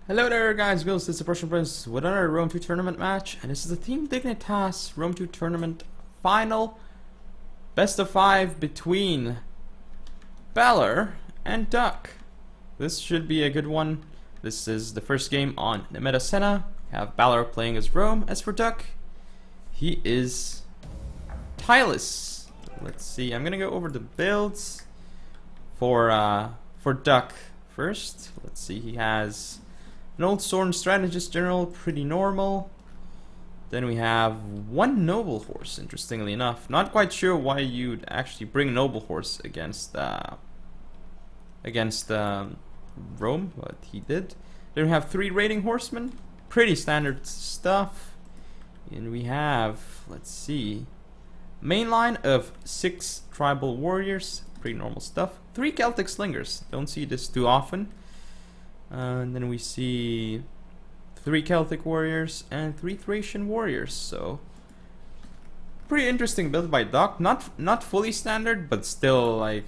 Hello there guys, Ghost, this is the Prussian Prince with another Rome 2 tournament match, and this is the Team Dignitas Rome 2 tournament final best of 5 between Balor and Duck. This should be a good one. This is the first game on the Meta Senna. We have Balor playing as Rome. As for Duck, he is Tylus. Let's see, I'm gonna go over the builds for Duck first. Let's see, he has an old Sword Strategist General, pretty normal. Then we have one Noble Horse, interestingly enough. Not quite sure why you'd actually bring Noble Horse against Rome, but he did. Then we have 3 Raiding Horsemen, pretty standard stuff. And we have, let's see, main line of 6 Tribal Warriors, pretty normal stuff. 3 Celtic Slingers, don't see this too often. And then we see 3 Celtic Warriors and 3 Thracian Warriors. So pretty interesting build by Duck. Not fully standard, but still, like,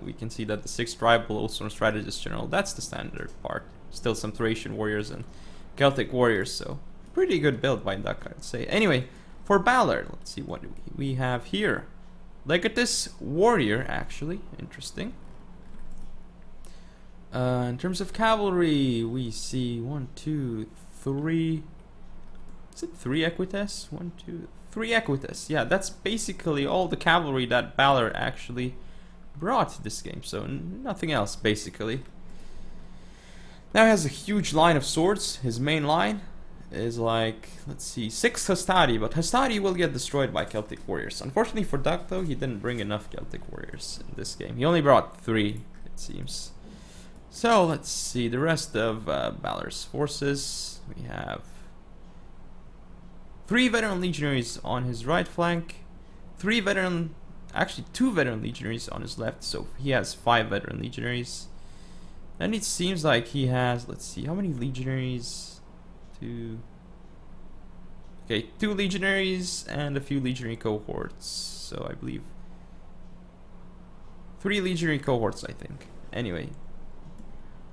we can see that the 6 Tribal also Strategist General, that's the standard part. Still some Thracian Warriors and Celtic Warriors, so pretty good build by Duck, I'd say. Anyway, for Balor, let's see what we have here. Dignitas Warrior, actually, interesting. In terms of cavalry, we see 1, 2, 3. Is it 3 Equites? 1, 2, 3 Equites. Yeah, that's basically all the cavalry that Balor actually brought to this game. So nothing else, basically. Now he has a huge line of swords. His main line is like, let's see, 6 Hastati, but Hastati will get destroyed by Celtic Warriors. Unfortunately for Duck, though, he didn't bring enough Celtic Warriors in this game. He only brought 3, it seems. So let's see the rest of Balor's forces. We have 3 veteran legionaries on his right flank, 2 veteran legionaries on his left, so he has 5 veteran legionaries. And it seems like he has, let's see, how many legionaries? 2 legionaries and a few legionary cohorts. So I believe 3 legionary cohorts, I think. Anyway.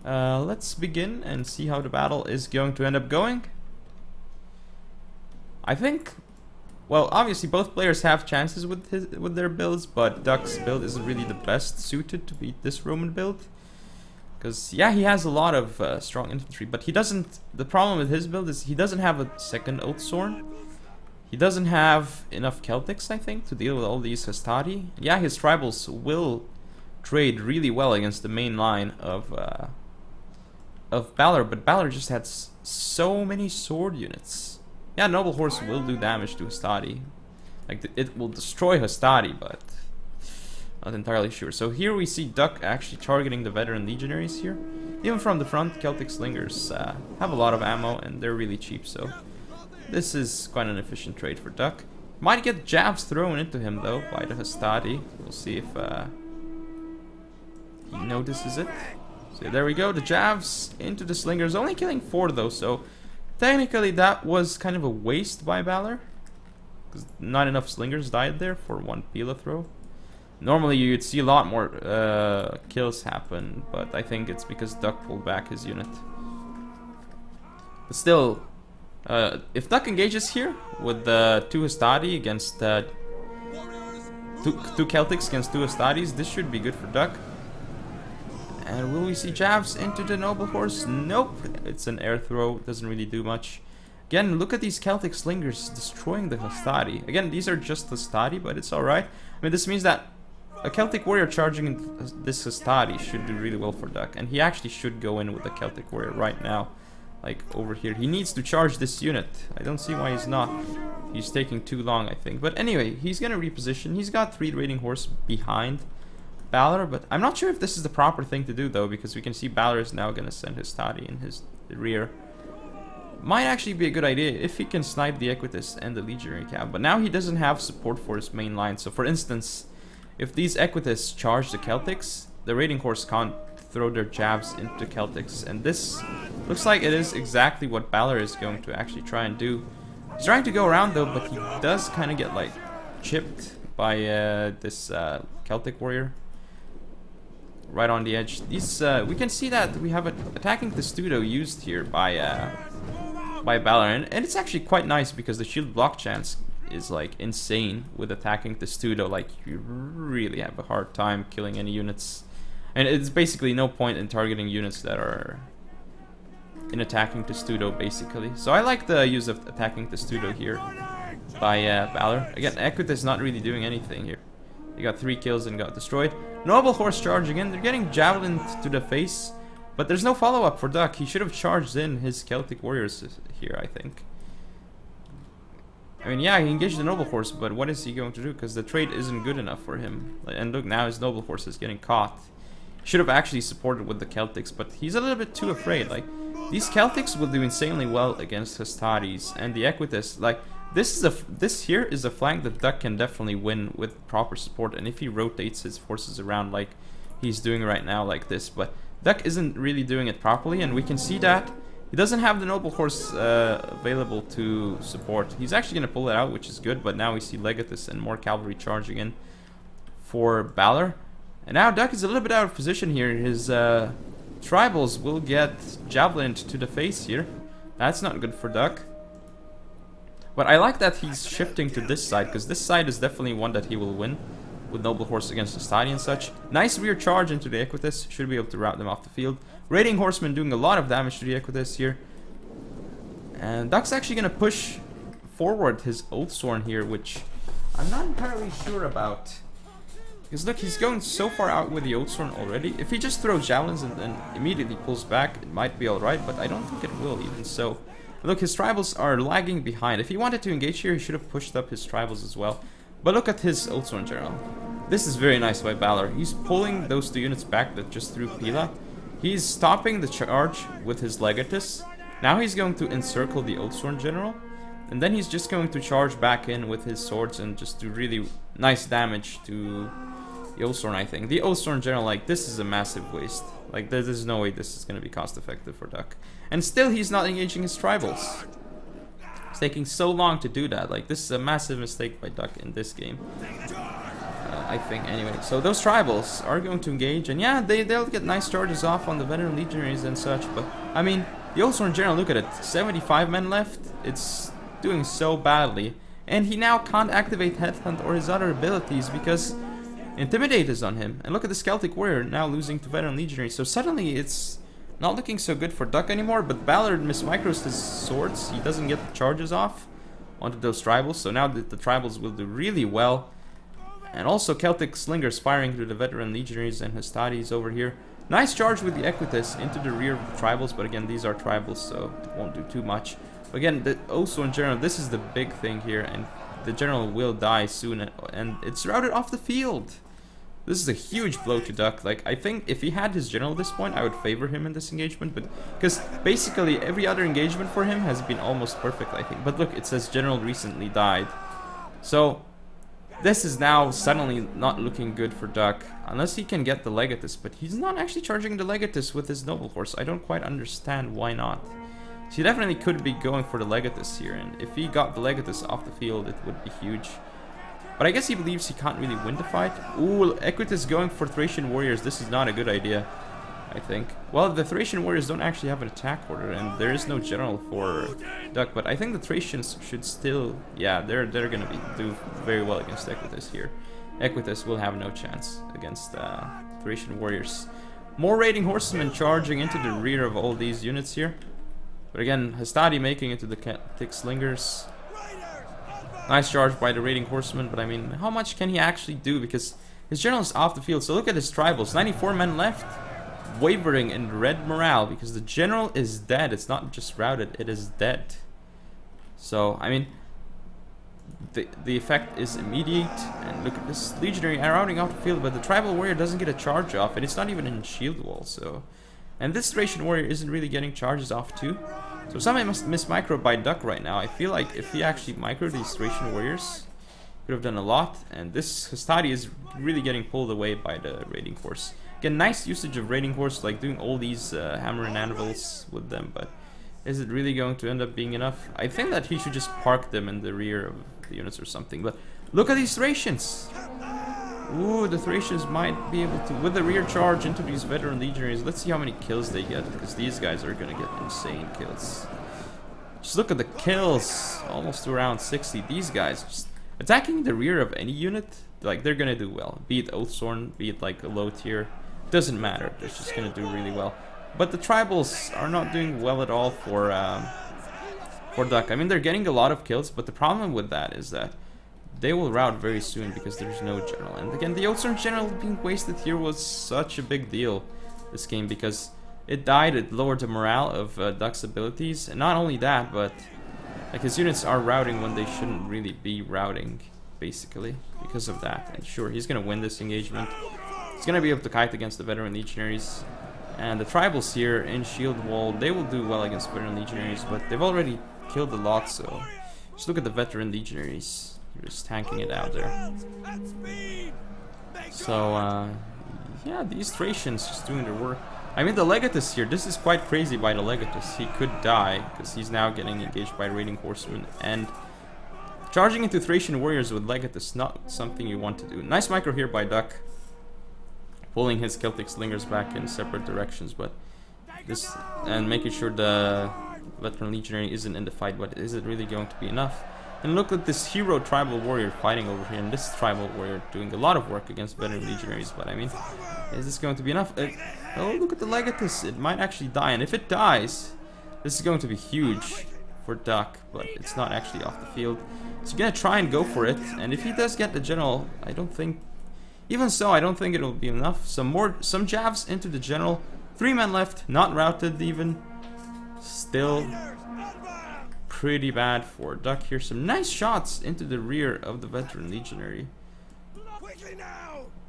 Let's begin and see how the battle is going to end up going. I think, well, obviously both players have chances with their builds, but Duck's build isn't really the best suited to beat this Roman build. Because, yeah, he has a lot of strong infantry, but he doesn't, the problem with his build is he doesn't have a second Oath Sorn. He doesn't have enough Celtics, I think, to deal with all these Hastati. Yeah, his tribals will trade really well against the main line of Balor, but Balor just had so many sword units. Yeah, Noble Horse will do damage to Hastati. Like, it will destroy Hastati, but not entirely sure. So here we see Duck actually targeting the veteran legionaries here. Even from the front, Celtic Slingers have a lot of ammo and they're really cheap, so this is quite an efficient trade for Duck. Might get jabs thrown into him though by the Hastati. We'll see if he notices it. So there we go, the jabs into the Slingers, only killing 4 though, so technically that was kind of a waste by Balor, because not enough Slingers died there for 1 Pila throw. Normally you'd see a lot more kills happen, but I think it's because Duck pulled back his unit. But still, if Duck engages here with 2 Hastati against 2 Celtics against 2 Hastatis, this should be good for Duck. And will we see jabs into the Noble Horse? Nope. It's an air throw. Doesn't really do much. Again, look at these Celtic Slingers destroying the Hastati. Again, these are just Hastati, but it's alright. I mean, this means that a Celtic Warrior charging in this Hastati should do really well for Duck. And he actually should go in with a Celtic Warrior right now. Like, over here. He needs to charge this unit. I don't see why he's not. He's taking too long, I think. But anyway, he's gonna reposition. He's got 3 Raiding Horse behind Balor, but I'm not sure if this is the proper thing to do though, because we can see Balor is now going to send his Hastati in his rear. Might actually be a good idea if he can snipe the Equites and the Legionary Cav, but now he doesn't have support for his main line. So for instance, if these Equites charge the Celtics, the Raiding Horse can't throw their jabs into Celtics, and this looks like it is exactly what Balor is going to actually try and do. He's trying to go around though, but he does kind of get like chipped by this Celtic Warrior. right on the edge. These we can see that we have attacking Testudo used here by Balor, and it's actually quite nice because the shield block chance is like insane with attacking Testudo. Like you really have a hard time killing any units, and it's basically no point in targeting units that are in attacking Testudo basically. So I like the use of attacking Testudo here by Balor. Again, Equita is not really doing anything here. He got 3 kills and got destroyed. Noble Horse charging in. They're getting javelin to the face, but there's no follow-up for Duck. He should have charged in his Celtic warriors here, I think. I mean, yeah, he engaged the Noble Horse, but what is he going to do? Because the trade isn't good enough for him. And look, now his Noble Horse is getting caught. He should have actually supported with the Celtics, but he's a little bit too afraid. Like, these Celtics will do insanely well against Hastades and the Equites. Like, this here is a flank that Duck can definitely win with proper support, and if he rotates his forces around like he's doing right now like this. But Duck isn't really doing it properly, and we can see that he doesn't have the Noble Horse available to support. He's actually going to pull it out, which is good, but now we see Legatus and more cavalry charging in for Balor. And now Duck is a little bit out of position here. His tribals will get javelined to the face here. That's not good for Duck. But I like that he's shifting to this side, because this side is definitely one that he will win with Noble Horse against Hastadi and such. Nice rear charge into the Equites. Should be able to rout them off the field. Raiding Horseman doing a lot of damage to the Equites here. And Duck's actually going to push forward his Oathsworn here, which I'm not entirely sure about. Because look, he's going so far out with the Oathsworn already. If he just throws javelins and then immediately pulls back, it might be alright, but I don't think it will even so. Look, his tribals are lagging behind. If he wanted to engage here, he should have pushed up his tribals as well. But look at his Oathsworn General. This is very nice by Balor. He's pulling those 2 units back that just threw Pila. He's stopping the charge with his Legatus. Now he's going to encircle the Oathsworn General. And then he's just going to charge back in with his swords and just do really nice damage to the Oathsworn, I think. The Oathsworn General, like, this is a massive waste. Like, there's no way this is going to be cost effective for Duck. And still, he's not engaging his tribals. It's taking so long to do that. Like, this is a massive mistake by Duck in this game. I think, anyway. So, those tribals are going to engage. And yeah, they'll get nice charges off on the veteran legionaries and such. But, I mean, the Oathsworn General, look at it. 75 men left. It's doing so badly. And he now can't activate Headhunt or his other abilities because Intimidate is on him. And look at the Celtic Warrior now losing to veteran legionaries. So suddenly it's not looking so good for Duck anymore, but Balor mismicros his swords. He doesn't get the charges off onto those tribals. So now the tribals will do really well. And also Celtic Slingers firing through the veteran legionaries and Hastades over here. Nice charge with the Equites into the rear of the tribals, but again, these are tribals, so it won't do too much. Again, also in general, this is the big thing here, and the general will die soon, and it's routed off the field. This is a huge blow to Duck. Like, I think if he had his general at this point, I would favor him in this engagement, but because basically every other engagement for him has been almost perfect, I think. But look, it says general recently died. So this is now suddenly not looking good for Duck, unless he can get the Legatus, but he's not actually charging the Legatus with his Noble Horse. I don't quite understand why not. So he definitely could be going for the Legatus here, and if he got the Legatus off the field, it would be huge. But I guess he believes he can't really win the fight. Ooh, Equites going for Thracian Warriors. This is not a good idea, I think. Well, the Thracian Warriors don't actually have an attack order, and there is no general for Duck. But I think the Thracians should still... Yeah, they're going to do very well against Equites here. Equites will have no chance against Thracian Warriors. More raiding horsemen charging into the rear of all these units here. But again, Hastadi making it to the Celtic Slingers. Nice charge by the raiding horseman, but I mean, how much can he actually do? Because his general is off the field. So look at his tribals. 94 men left, wavering in red morale because the general is dead. It's not just routed, it is dead. So, I mean, the effect is immediate. And look at this legionary routing off the field, but the tribal warrior doesn't get a charge off, and it's not even in shield wall. So, and this Thracian warrior isn't really getting charges off too. So somebody must miss micro by Duck right now. I feel like if he actually microed these Thracian warriors, he could have done a lot. And this Hastadi is really getting pulled away by the raiding horse. Again, nice usage of raiding horse, like doing all these hammer and anvils with them. But is it really going to end up being enough? I think that he should just park them in the rear of the units or something. But look at these Thracians. Ooh, the Thracians might be able to, with the rear charge into these veteran legionaries. Let's see how many kills they get, because these guys are gonna get insane kills. Just look at the kills, almost to around 60. These guys just attacking the rear of any unit, like they're gonna do well. Be it Oathsworn, be it like a low tier, doesn't matter. They're just gonna do really well. But the tribals are not doing well at all for Duck. I mean, they're getting a lot of kills, but the problem with that is that they will rout very soon because there's no general. And again, the Oathsworn general being wasted here was such a big deal this game because it died, it lowered the morale of Duck's abilities. And not only that, but like his units are routing when they shouldn't really be routing, basically, because of that. And sure, he's gonna win this engagement. He's gonna be able to kite against the veteran legionaries. And the tribals here in shield wall, they will do well against veteran legionaries, but they've already killed a lot, so just look at the veteran legionaries. They're just tanking it out there. So, yeah, these Thracians just doing their work. I mean, the Legatus here, this is quite crazy by the Legatus. He could die, because he's now getting engaged by raiding horsemen. And charging into Thracian warriors with Legatus, not something you want to do. Nice micro here by Duck, pulling his Celtic slingers back in separate directions, but this, and making sure the veteran legionary isn't in the fight, but is it really going to be enough? And look at this hero tribal warrior fighting over here, and this tribal warrior doing a lot of work against veteran legionaries, but I mean, is this going to be enough? Oh, look at the Legatus, it might actually die, and if it dies, this is going to be huge for Duck, but it's not actually off the field. So you're gonna try and go for it, and if he does get the general, I don't think, even so, I don't think it'll be enough. Some jabs into the general, 3 men left, not routed even, still pretty bad for Duck here. Some nice shots into the rear of the veteran legionary,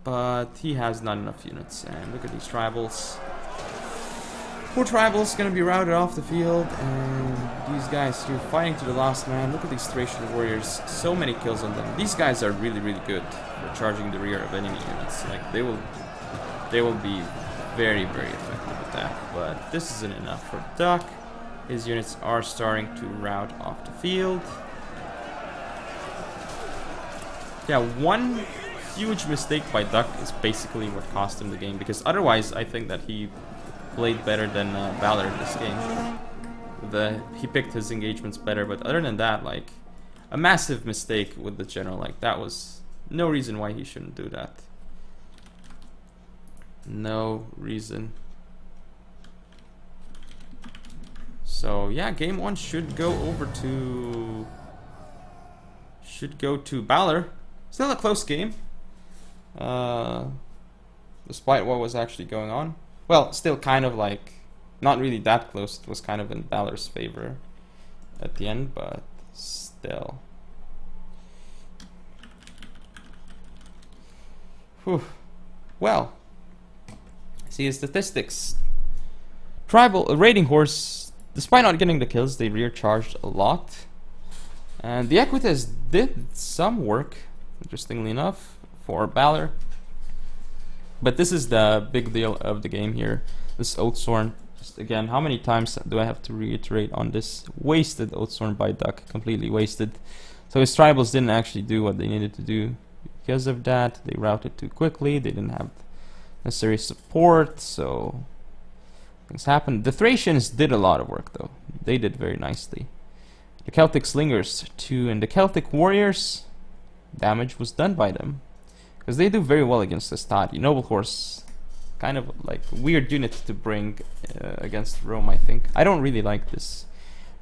but he has not enough units. And look at these tribals. Poor tribals gonna be routed off the field, and these guys here fighting to the last man. Look at these Thracian warriors, so many kills on them. These guys are really, really good for charging the rear of enemy units. Like they will be very, very effective at that. But this isn't enough for Duck. His units are starting to rout off the field. Yeah, one huge mistake by Duck is basically what cost him the game, because otherwise I think that he played better than Balor in this game. He picked his engagements better, but other than that, like, a massive mistake with the general. Like, that was no reason why he shouldn't do that. No reason. So yeah, game 1 should go to Balor. Still a close game, despite what was actually going on. Well, still kind of like not really that close. It was kind of in Balor's favor at the end, but still. Whew. Well, see his statistics. Tribal raiding horse, despite not getting the kills, they rear charged a lot. And the Equitas did some work, interestingly enough, for Balor. But this is the big deal of the game here. This Oathsworn. Just again, how many times do I have to reiterate on this? Wasted Oathsworn by Duck, completely wasted. So his tribals didn't actually do what they needed to do. Because of that, they routed too quickly. They didn't have necessary support, so things happened. The Thracians did a lot of work, though. They did very nicely. The Celtic Slingers too, and the Celtic Warriors, damage was done by them, because they do very well against the Stadi. Noble Horse, kind of like a weird unit to bring against Rome, I think. I don't really like this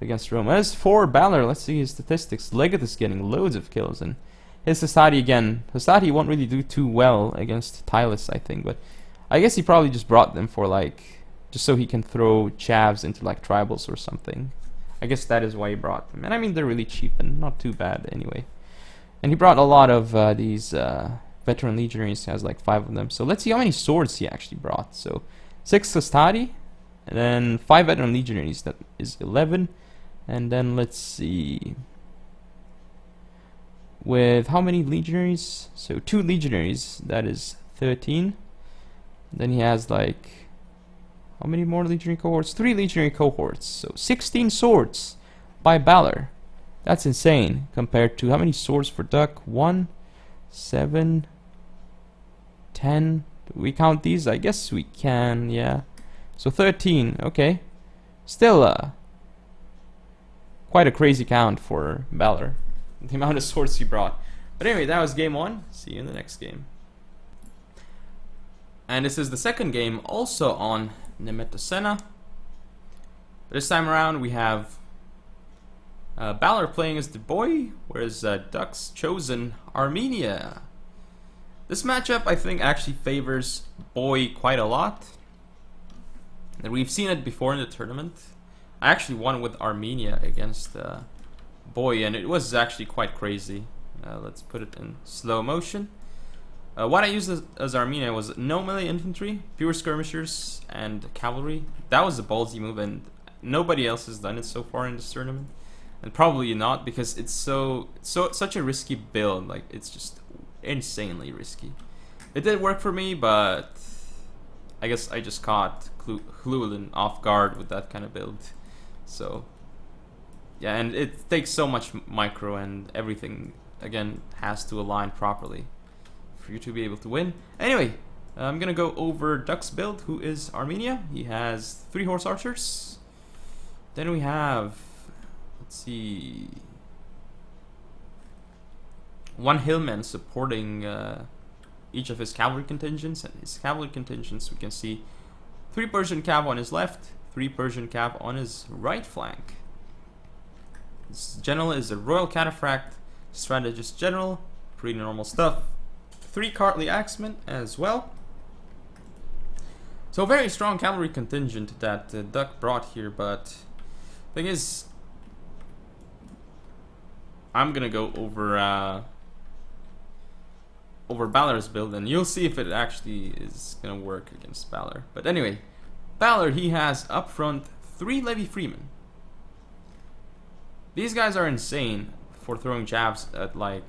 against Rome. As for Balor, let's see his statistics. Legatus getting loads of kills, and his Hastati again. Hastati won't really do too well against Tylus, I think, but I guess he probably just brought them for like, just so he can throw chavs into like tribals or something. I guess that is why he brought them. And I mean, they're really cheap and not too bad anyway. And he brought a lot of these veteran legionaries. He has like 5 of them. So let's see how many swords he actually brought. So 6 Hastati, and then 5 veteran legionaries. That is 11. And then let's see, with how many legionaries? So 2 legionaries, that is 13. Then he has like, how many more legionary cohorts? 3 legionary cohorts. So 16 swords by Balor. That's insane compared to how many swords for Duck? 1, 7, 10. Do we count these? I guess we can, yeah. So 13, okay. Still, quite a crazy count for Balor. The amount of swords he brought. But anyway, that was game 1. See you in the next game. And this is the second game, also on Invitational. This time around, we have Balor playing as the boy, whereas Duck's chosen Armenia. This matchup, I think, actually favors boy quite a lot. And we've seen it before in the tournament. I actually won with Armenia against boy, and it was actually quite crazy. Let's put it in slow motion. What I used as Armenia was no melee infantry, pure skirmishers, and cavalry. That was a ballsy move, and nobody else has done it so far in this tournament. And probably not, because it's such a risky build. Like, it's just insanely risky. It did work for me, but I guess I just caught Llewellyn off guard with that kind of build. So yeah, and it takes so much micro, and everything again has to align properly for you to be able to win. Anyway, I'm gonna go over Duck's build, who is Armenia. He has 3 horse archers. Then we have, let's see, 1 hillman supporting each of his cavalry contingents. And his cavalry contingents, we can see 3 Persian cav on his left, 3 Persian cav on his right flank. His general is a royal cataphract strategist general, pretty normal stuff. 3 Cartley axemen as well. So a very strong cavalry contingent that Duck brought here, but thing is, I'm gonna go over Balor's build, and you'll see if it actually is gonna work against Balor. But anyway, Balor, he has up front 3 Levy Freemen. These guys are insane for throwing jabs at like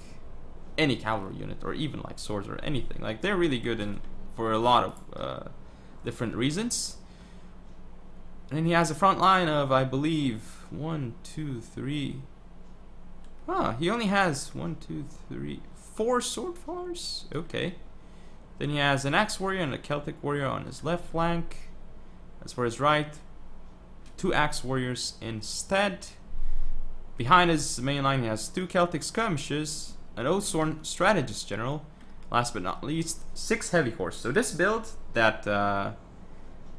any cavalry unit, or even like swords or anything. Like, they're really good in for a lot of different reasons. And then he has a front line of, I believe, 1, 2, 3. He only has 4 sword fallers. Okay. Then he has an axe warrior and a Celtic warrior on his left flank. As for his right, 2 axe warriors instead. Behind his main line, he has 2 Celtic skirmishers, an Oathsworn strategist general, last but not least, 6 heavy horse. So this build that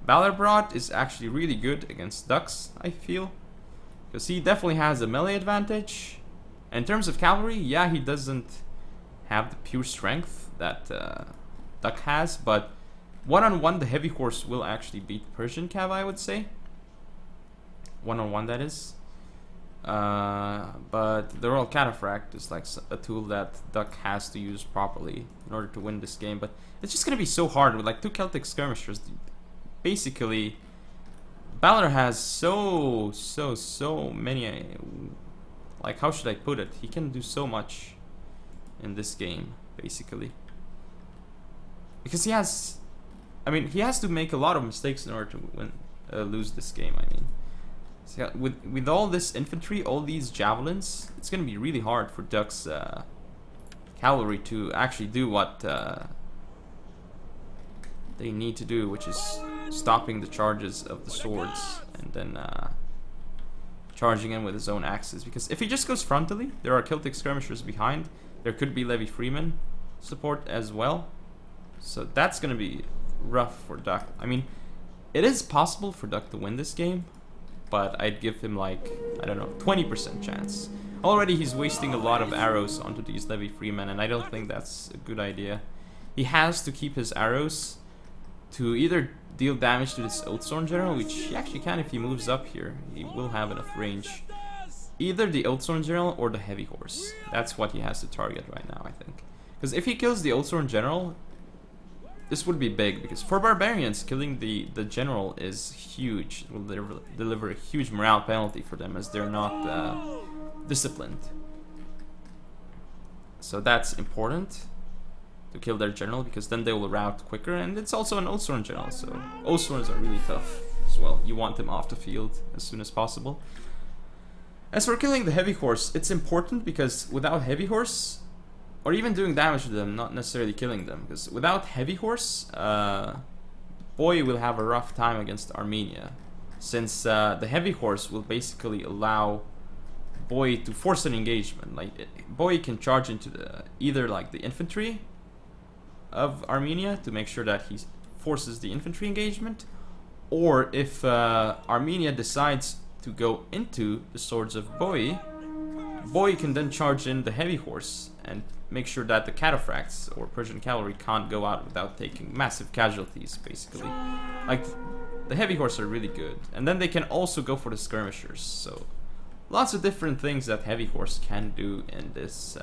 Balor brought is actually really good against Ducks, I feel, because he definitely has a melee advantage. And in terms of cavalry, yeah, he doesn't have the pure strength that Duck has, but one-on-one, the heavy horse will actually beat Persian cav, I would say. One-on-one, that is. But the Royal Cataphract is like a tool that Duck has to use properly in order to win this game. But it's just gonna be so hard with like 2 Celtic skirmishers. Basically, Balor has so many. Like, how should I put it? He can do so much in this game, basically, because he has. I mean, he has to make a lot of mistakes in order to lose this game. I mean. So with all this infantry, all these javelins, it's gonna be really hard for Duck's cavalry to actually do what they need to do, which is stopping the charges of the swords and then charging in with his own axes. Because if he just goes frontally, there are Celtic skirmishers behind. There could be Levy Freeman support as well. So that's gonna be rough for Duck. I mean, it is possible for Duck to win this game, but I'd give him like, I don't know, 20% chance. Already he's wasting a lot of arrows onto these Levy Freemen, and I don't think that's a good idea. He has to keep his arrows to either deal damage to this Oathsworn General, which he actually can if he moves up here. He will have enough range. Either the Oathsworn General or the Heavy Horse. That's what he has to target right now, I think. Because if he kills the Oathsworn General, this would be big, because for Barbarians, killing the General is huge. It will deliver a huge morale penalty for them, as they're not disciplined. So that's important, to kill their General, because then they will rout quicker, and it's also an Oathsworn General, so Oathsworns are really tough as well. You want them off the field as soon as possible. As for killing the Heavy Horse, it's important because without Heavy Horse, or even doing damage to them, not necessarily killing them. Because without heavy horse, Boy will have a rough time against Armenia, since the heavy horse will basically allow Boy to force an engagement. Like Boy can charge into either like the infantry of Armenia to make sure that he forces the infantry engagement, or if Armenia decides to go into the swords of Boy can then charge in the heavy horse and make sure that the cataphracts or Persian cavalry can't go out without taking massive casualties, basically. Like, the heavy horse are really good. And then they can also go for the skirmishers, so lots of different things that heavy horse can do in this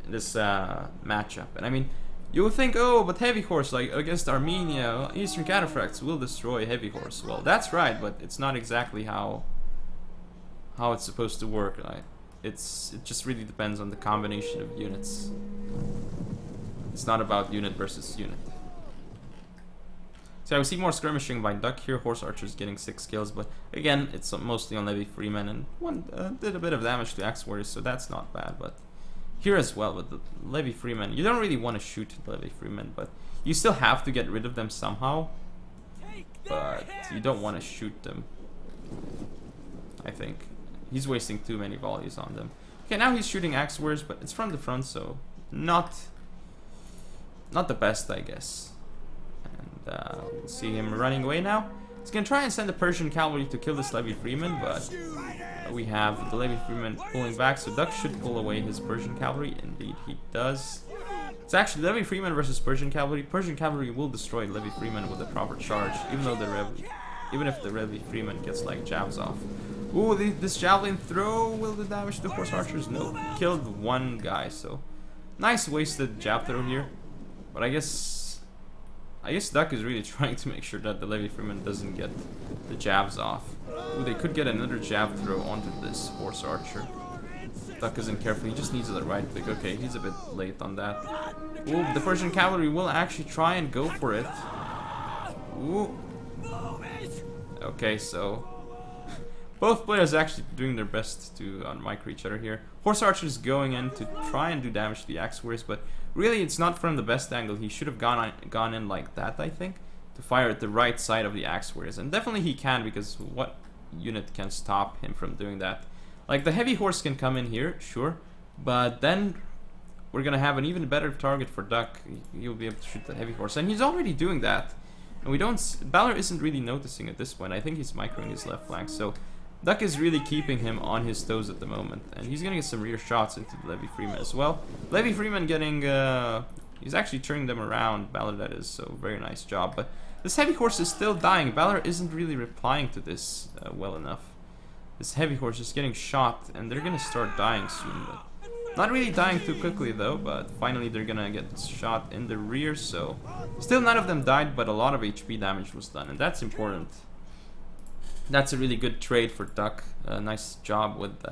matchup. And I mean, you would think, oh, but heavy horse, like against Armenia, Eastern cataphracts will destroy heavy horse. Well, that's right, but it's not exactly how it's supposed to work. Like, it just really depends on the combination of units. It's not about unit versus unit. So we see more skirmishing by Duck here. Horse archers getting 6 kills, but again, it's mostly on Levy Freeman, and one did a bit of damage to Axe Warriors, so that's not bad. But here as well with the Levy Freeman, you don't really want to shoot the Levy Freeman, but you still have to get rid of them somehow. But you don't want to shoot them, I think. He's wasting too many volleys on them. Okay, now he's shooting Axe Warriors, but it's from the front, so not the best, I guess. And we'll see him running away now. He's gonna try and send the Persian cavalry to kill this Levy Freeman, but we have the Levy Freeman pulling back, so Duck should pull away his Persian cavalry. Indeed, he does. It's actually Levy Freeman versus Persian cavalry. Persian cavalry will destroy Levy Freeman with a proper charge, even if the Levy Freeman gets like jabs off. Ooh, this javelin throw will do damage to the horse archers? No, killed one guy, so nice wasted jab throw here. But I guess Duck is really trying to make sure that the Levy Freeman doesn't get the jabs off. Ooh, they could get another jab throw onto this horse archer. Duck isn't careful, he just needs the right click. Okay, he's a bit late on that. Ooh, the Persian cavalry will actually try and go for it. Ooh. Okay, so both players actually doing their best to micro each other here. Horse archers going in to try and do damage to the Axe Warriors, but really it's not from the best angle. He should have gone in like that, I think, to fire at the right side of the Axe Warriors. And definitely he can, because what unit can stop him from doing that? Like, the heavy horse can come in here, sure, but then we're gonna have an even better target for Duck. He'll be able to shoot the heavy horse, and he's already doing that. And we don't... Balor isn't really noticing at this point. I think he's microing his left flank, so Duck is really keeping him on his toes at the moment, and he's gonna get some rear shots into the Levy Freeman as well. Levy Freeman getting, he's actually turning them around, Balor that is, so very nice job. But this heavy horse is still dying. Balor isn't really replying to this well enough. This heavy horse is getting shot, and they're gonna start dying soon. But not really dying too quickly though, but finally they're gonna get shot in the rear, so still none of them died, but a lot of HP damage was done, and that's important. That's a really good trade for Duck. Nice job with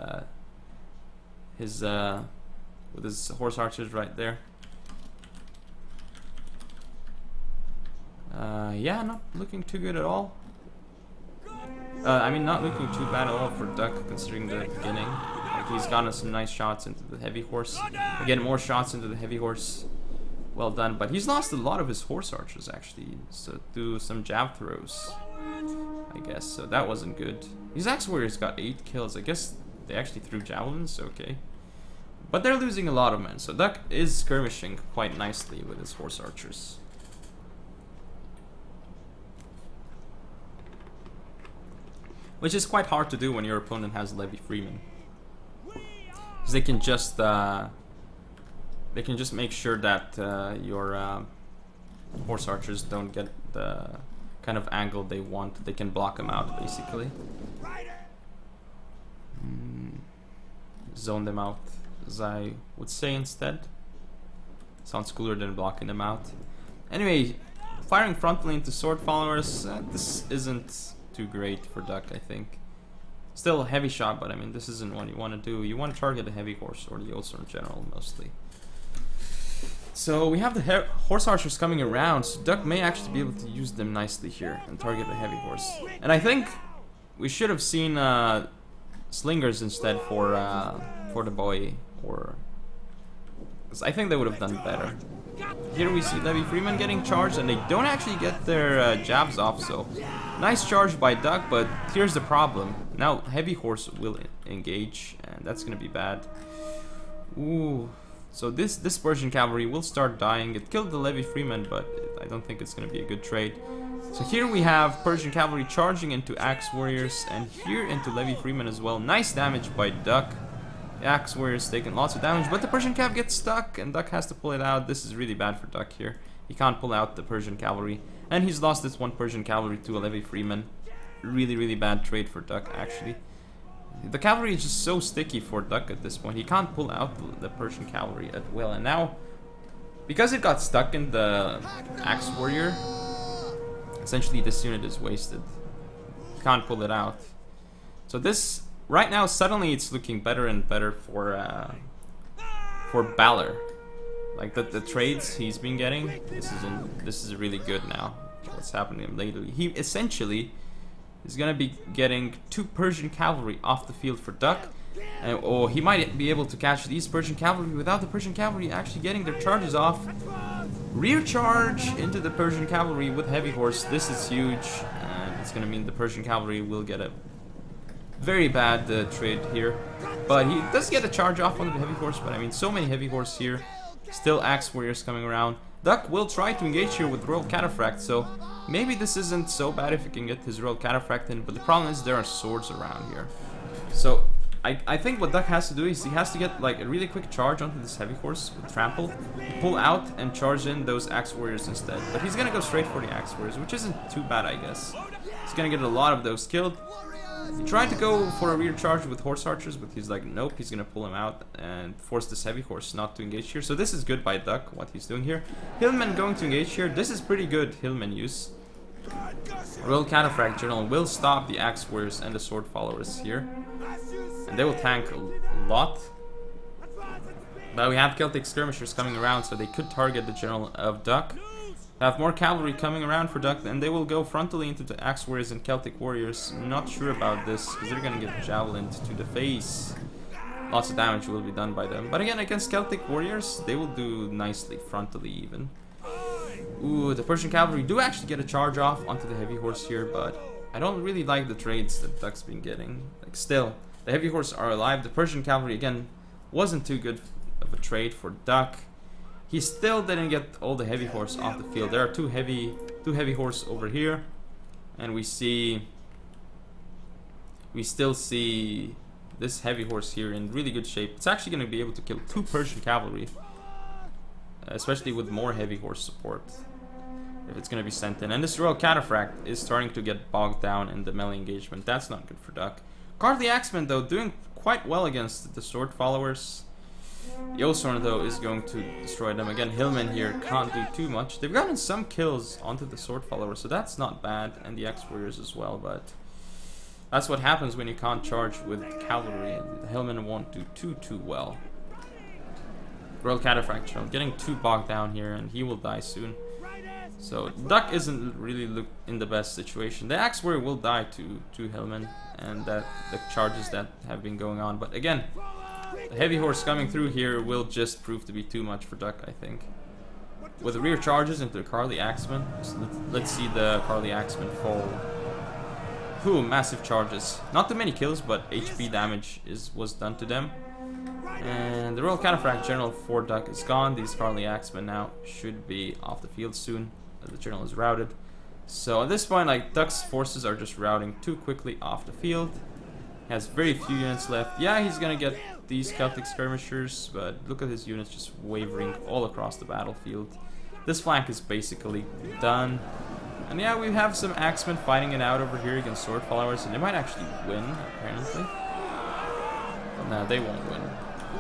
his horse archers right there. Yeah, not looking too good at all. I mean, not looking too bad at all for Duck, considering the beginning. Like, he's gotten some nice shots into the heavy horse. Again, more shots into the heavy horse. Well done, but he's lost a lot of his horse archers actually. So do some jab throws, I guess. So that wasn't good. These Axe Warriors got 8 kills. I guess they actually threw javelins. Okay, but they're losing a lot of men. So Duck is skirmishing quite nicely with his horse archers. Which is quite hard to do when your opponent has Levy Freeman, because they can just make sure that your horse archers don't get the kind of angle they want. They can block them out, basically. Zone them out, as I would say instead. Sounds cooler than blocking them out. Anyway, firing frontally into sword followers, this isn't too great for Duck, I think. Still a heavy shot, but I mean, this isn't what you want to do. You want to target a heavy horse or the Ulcer in general, mostly. So we have the horse archers coming around, so Duck may actually be able to use them nicely here and target the heavy horse. And I think we should have seen slingers instead for the boy, or 'Cause I think they would have done better. Here we see Levy Freeman getting charged, and they don't actually get their jabs off, so nice charge by Duck, but here's the problem. Now Heavy Horse will engage, and that's gonna be bad. Ooh, so this Persian cavalry will start dying. It killed the Levy Freeman, but I don't think it's gonna be a good trade. So here we have Persian cavalry charging into Axe Warriors, and here into Levy Freeman as well. Nice damage by Duck. The Axe Warriors taking lots of damage, but the Persian cav gets stuck, and Duck has to pull it out. This is really bad for Duck here. He can't pull out the Persian cavalry, and he's lost this one Persian cavalry to a Levy Freeman. Really, really bad trade for Duck, actually. The cavalry is just so sticky for Duck at this point. He can't pull out the Persian cavalry at will, and now, because it got stuck in the Axe Warrior, essentially this unit is wasted. He can't pull it out. So this... Right now, suddenly it's looking better and better for Balor. Like the trades he's been getting, this is really good now. What's happening to him lately? He essentially is gonna be getting 2 Persian cavalry off the field for Duck, and he might be able to catch these Persian cavalry without the Persian cavalry actually getting their charges off. Rear charge into the Persian cavalry with Heavy Horse. This is huge, and it's gonna mean the Persian cavalry will get a very bad trade here, but he does get a charge off on the Heavy Horse. But I mean, so many Heavy Horse here. Still Axe Warriors coming around. Duck will try to engage here with Royal Cataphract, so maybe this isn't so bad if he can get his Royal Cataphract in, but the problem is there are swords around here. So I think what Duck has to do is he has to get like a really quick charge onto this Heavy Horse with Trample, pull out and charge in those Axe Warriors instead. But he's gonna go straight for the Axe Warriors, which isn't too bad, I guess. He's gonna get a lot of those killed. He tried to go for a rear charge with Horse Archers, but he's like, nope, he's gonna pull him out and force this Heavy Horse not to engage here. So this is good by Duck, what he's doing here. Hillman going to engage here. This is pretty good Hillman use. Royal Cataphract General will stop the Axe Warriors and the Sword Followers here, and they will tank a lot. But we have Celtic Skirmishers coming around, so they could target the General of Duck. Have more cavalry coming around for Duck, and they will go frontally into the Axe Warriors and Celtic Warriors. Not sure about this, because they're gonna get javelined to the face. Lots of damage will be done by them. But again, against Celtic Warriors, they will do nicely, frontally even. Ooh, the Persian cavalry do actually get a charge off onto the Heavy Horse here, but I don't really like the trades that Duck's been getting. Like, still, the Heavy Horse are alive. The Persian cavalry, again, wasn't too good of a trade for Duck. He still didn't get all the Heavy Horse off the field. There are two heavy Horse over here, and we still see this Heavy Horse here in really good shape. It's actually going to be able to kill 2 Persian cavalry, especially with more Heavy Horse support, if it's going to be sent in. And this Royal Cataphract is starting to get bogged down in the melee engagement. That's not good for Duck. Karl the Axeman, though, doing quite well against the Sword Followers. The Osorn, though, is going to destroy them. Again, Hillman here can't do too much. They've gotten some kills onto the Sword Followers, so that's not bad, and the Axe Warriors as well, but that's what happens when you can't charge with cavalry. The Hillman won't do too well. Royal Cataphract getting too bogged down here, and he will die soon. So Duck isn't really in the best situation. The Axe Warrior will die to Hillman, and the charges that have been going on. But again, the Heavy Horse coming through here will just prove to be too much for Duck, I think. With the rear charges into the Karl the Axeman, so let's see the Karl the Axeman fall. Ooh, massive charges. Not too many kills, but HP damage was done to them. And the Royal Cataphract General for Duck is gone. These Karl the Axeman now should be off the field soon, as the General is routed. So at this point, like, Duck's forces are just routing too quickly off the field. He has very few units left. Yeah, he's gonna get these Celtic Skirmishers, but look at his units just wavering all across the battlefield. This flank is basically done. And yeah, we have some Axemen fighting it out over here against Sword Followers, and they might actually win, apparently. But no, they won't win.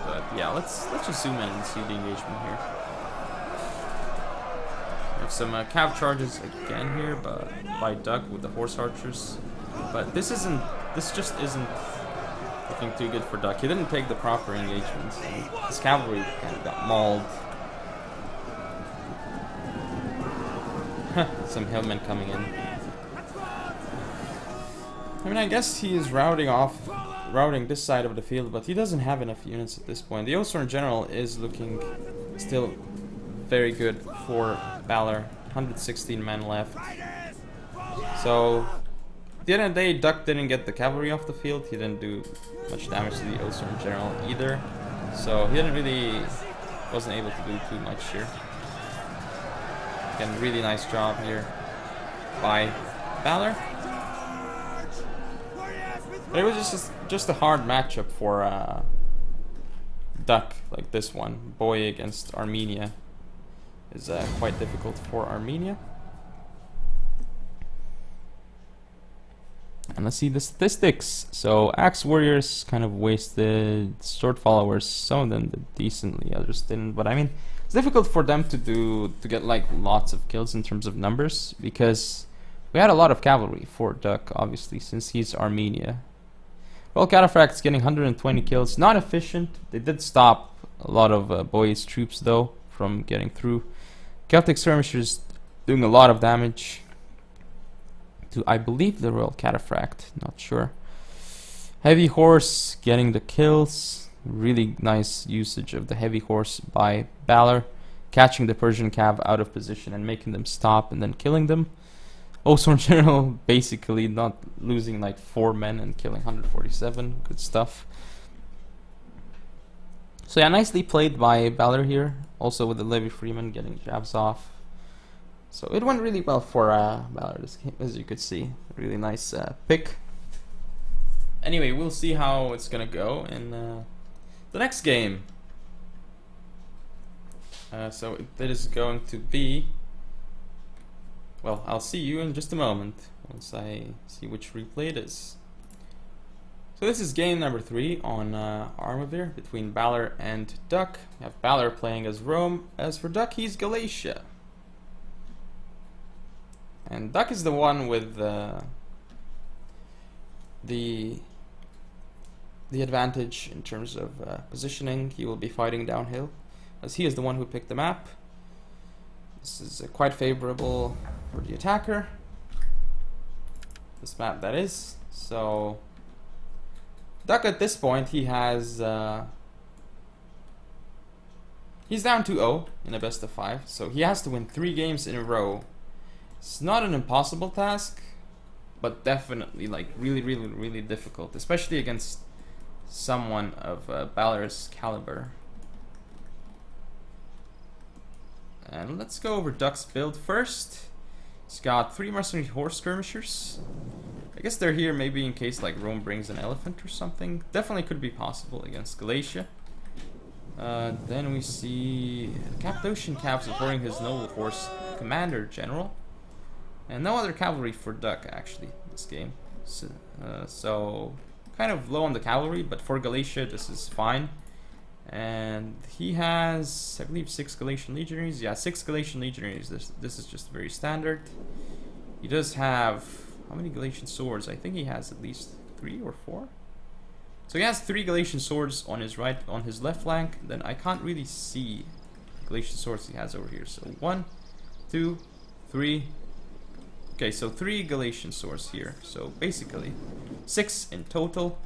But yeah, let's just zoom in and see the engagement here. We have some cav charges again here, but by Duck with the Horse Archers. But this just isn't looking too good for Duck. He didn't take the proper engagements. His cavalry kind of got mauled. Some Hillmen coming in. I mean, I guess he is routing this side of the field, but he doesn't have enough units at this point. The Osorn General is looking still very good for Balor. 116 men left. So, at the end of the day, Duck didn't get the cavalry off the field. He didn't do much damage to the Ulster in general either. So, he wasn't able to do too much here. Again, really nice job here by Balor. But it was just a hard matchup for Duck, like this one. Boy against Armenia is quite difficult for Armenia. And let's see the statistics. So Axe Warriors kind of wasted. Sword Followers, some of them did decently, others didn't. But I mean, it's difficult for them to get like lots of kills in terms of numbers, because we had a lot of cavalry for Duck, obviously, since he's Armenia. Well, Cataphract's getting 120 kills. Not efficient. They did stop a lot of Boy's troops, though, from getting through. Celtic Skirmishers doing a lot of damage to, I believe, the Royal Cataphract. Not sure. Heavy Horse getting the kills. Really nice usage of the Heavy Horse by Balor. Catching the Persian Cav out of position and making them stop and then killing them. Also in general, basically not losing like 4 men and killing 147. Good stuff. So yeah, nicely played by Balor here. Also with the Levy Freeman getting jabs off. So it went really well for Balor this game, as you could see. Really nice pick. Anyway, we'll see how it's gonna go in the next game. So it is going to be... Well, I'll see you in just a moment, once I see which replay it is. So this is game number 3 on Armavir, between Balor and Duck. We have Balor playing as Rome. As for Duck, he's Galatia. And Duck is the one with the advantage in terms of positioning. He will be fighting downhill, as he is the one who picked the map. This is quite favorable for the attacker. This map, that is. So Duck at this point, he has he's down 2-0 in a best of 5, so he has to win 3 games in a row. It's not an impossible task, but definitely like really difficult, especially against someone of Balor's caliber. And let's go over Duck's build first. He's got 3 mercenary horse skirmishers. I guess they're here maybe in case like Rome brings an elephant or something. Definitely could be possible against Galatia. Then we see Cappadocian Cav supporting his noble horse commander general. And no other cavalry for Duck actually in this game. So kind of low on the cavalry, but for Galatia this is fine. And he has, I believe, 6 Galatian legionaries. Yeah, 6 Galatian legionaries. This is just very standard. He does have, how many Galatian swords? I think he has at least 3 or 4. So he has 3 Galatian swords on his right, on his left flank. Then I can't really see Galatian swords he has over here. So 1, 2, 3. Okay, so 3 Galatian swords here. So basically 6 in total.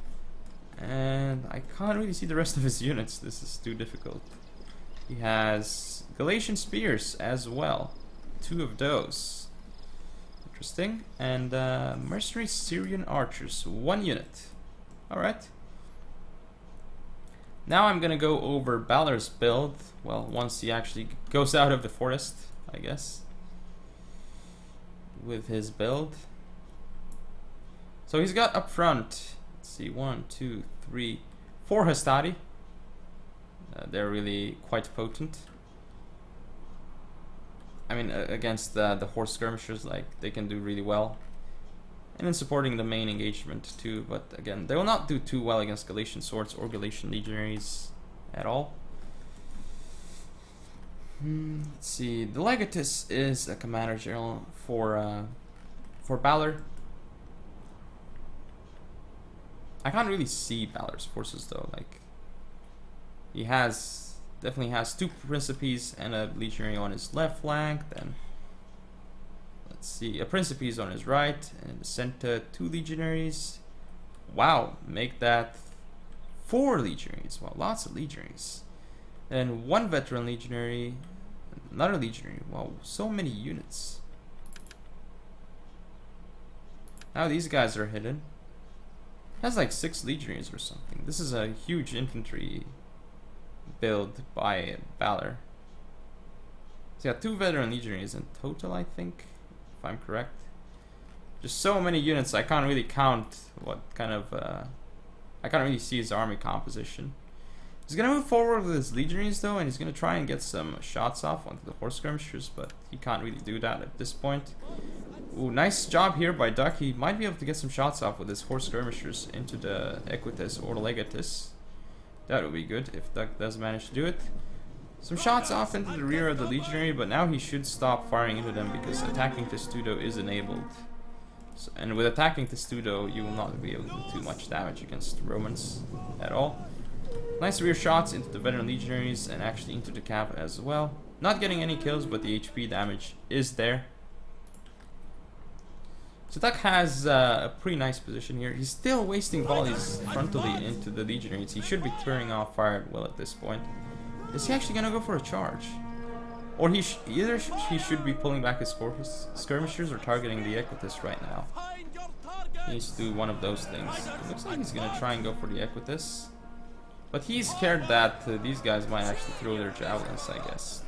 And I can't really see the rest of his units. This is too difficult. He has Galatian spears as well. 2 of those. Interesting. And mercenary Syrian archers. 1 unit. Alright. Now I'm gonna go over Balor's build. Well, once he actually goes out of the forest, I guess. With his build. So he's got up front, let's see, 1, 2, 3, 4 Hastati. They're really quite potent. I mean, against the horse skirmishers, like, they can do really well. And then supporting the main engagement too, but again, they will not do too well against Galatian swords or Galatian legionaries at all. Let's see, the Legatus is a commander general for Balor. I can't really see Balor's forces though. Like, he definitely has 2 Principes and a legionary on his left flank. Then let's see, a Principes on his right, and in the center 2 legionaries. Wow, make that 4 legionaries. Wow, lots of legionaries. And one veteran legionary, another legionary. Wow, so many units. Now these guys are hidden. Has like 6 legionaries or something. This is a huge infantry build by Balor. So yeah, 2 veteran legionaries in total, I think, if I'm correct. Just so many units, I can't really count what kind of, I can't really see his army composition. He's gonna move forward with his legionaries though, and he's gonna try and get some shots off onto the horse skirmishers, but he can't really do that at this point. Ooh, nice job here by Duck. He might be able to get some shots off with his horse skirmishers into the Equites or Legatus. That would be good if Duck does manage to do it. Some shots off into the rear of the legionary, but now he should stop firing into them because attacking Testudo is enabled. So, and with attacking Testudo, you will not be able to do too much damage against Romans at all. Nice rear shots into the veteran legionaries and actually into the cav as well. Not getting any kills, but the HP damage is there. So Duck has a pretty nice position here. He's still wasting volleys frontally into the legionaries. He should be turning off fire at will at this point. Is he actually gonna go for a charge? Or either he should be pulling back his skirmishers or targeting the Equites right now. He needs to do one of those things. It looks like he's gonna try and go for the Equites. But he's scared that these guys might actually throw their javelins, I guess.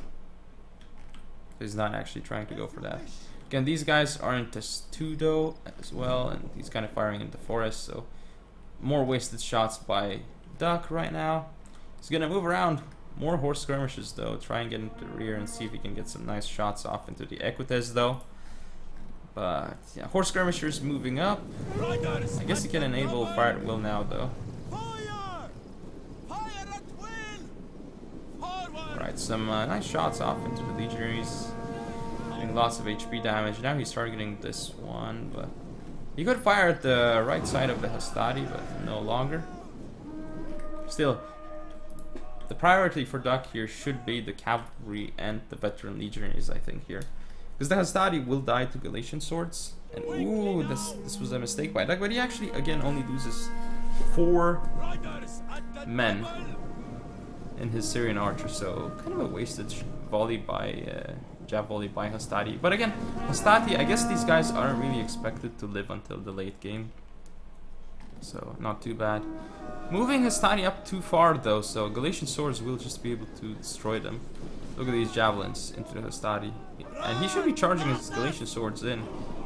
He's not actually trying to go for that. Again, these guys are in Testudo as well, and he's kind of firing into forest, so more wasted shots by Duck right now. He's gonna move around more horse skirmishes though, try and get into the rear and see if he can get some nice shots off into the Equites though. But yeah, horse skirmishers moving up. I guess he can enable fire at will now though. Right, some nice shots off into the legionaries. Doing lots of HP damage. Now he's targeting this one, but he could fire at the right side of the Hastati, but no longer. Still, the priority for Duck here should be the cavalry and the veteran legionaries, I think, here. Because the Hastati will die to Galatian swords. And ooh, this was a mistake by Duck, but he actually, again, only loses 4 men in his Syrian archer, so kind of a wasted volley by jab volley by Hastati. But again, Hastati, I guess these guys aren't really expected to live until the late game, so not too bad. Moving Hastati up too far though, so Galatian swords will just be able to destroy them. Look at these javelins into the Hastati, and he should be charging his Galatian swords in.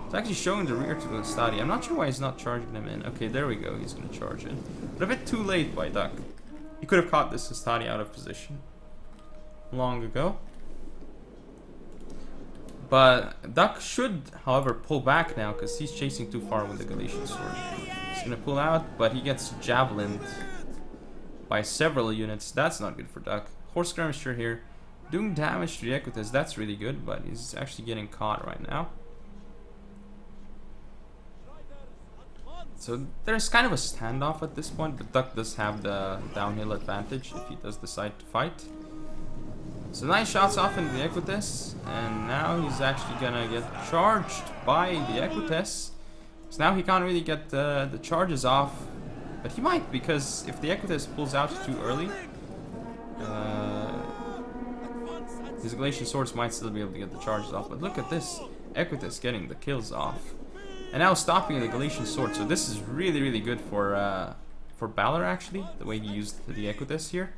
It's actually showing the rear to the Hastati. I'm not sure why he's not charging them in. Okay, there we go, he's gonna charge in, but a bit too late by Duck. He could have caught this Hastati out of position long ago. But Duck should, however, pull back now because he's chasing too far with the Galatian sword. He's gonna pull out, but he gets javelined by several units. That's not good for Duck. Horse skirmisher here, doing damage to the Equites. That's really good, but he's actually getting caught right now. So there's kind of a standoff at this point, but Duck does have the downhill advantage if he does decide to fight. So nice shots off into the Equites, and now he's actually gonna get charged by the Equites. So now he can't really get the charges off, but he might, because if the Equites pulls out too early, his Galatian swords might still be able to get the charges off. But look at this, Equites getting the kills off, and now stopping the Galatian sword. So this is really, really good for Balor actually, the way he used the Equites here.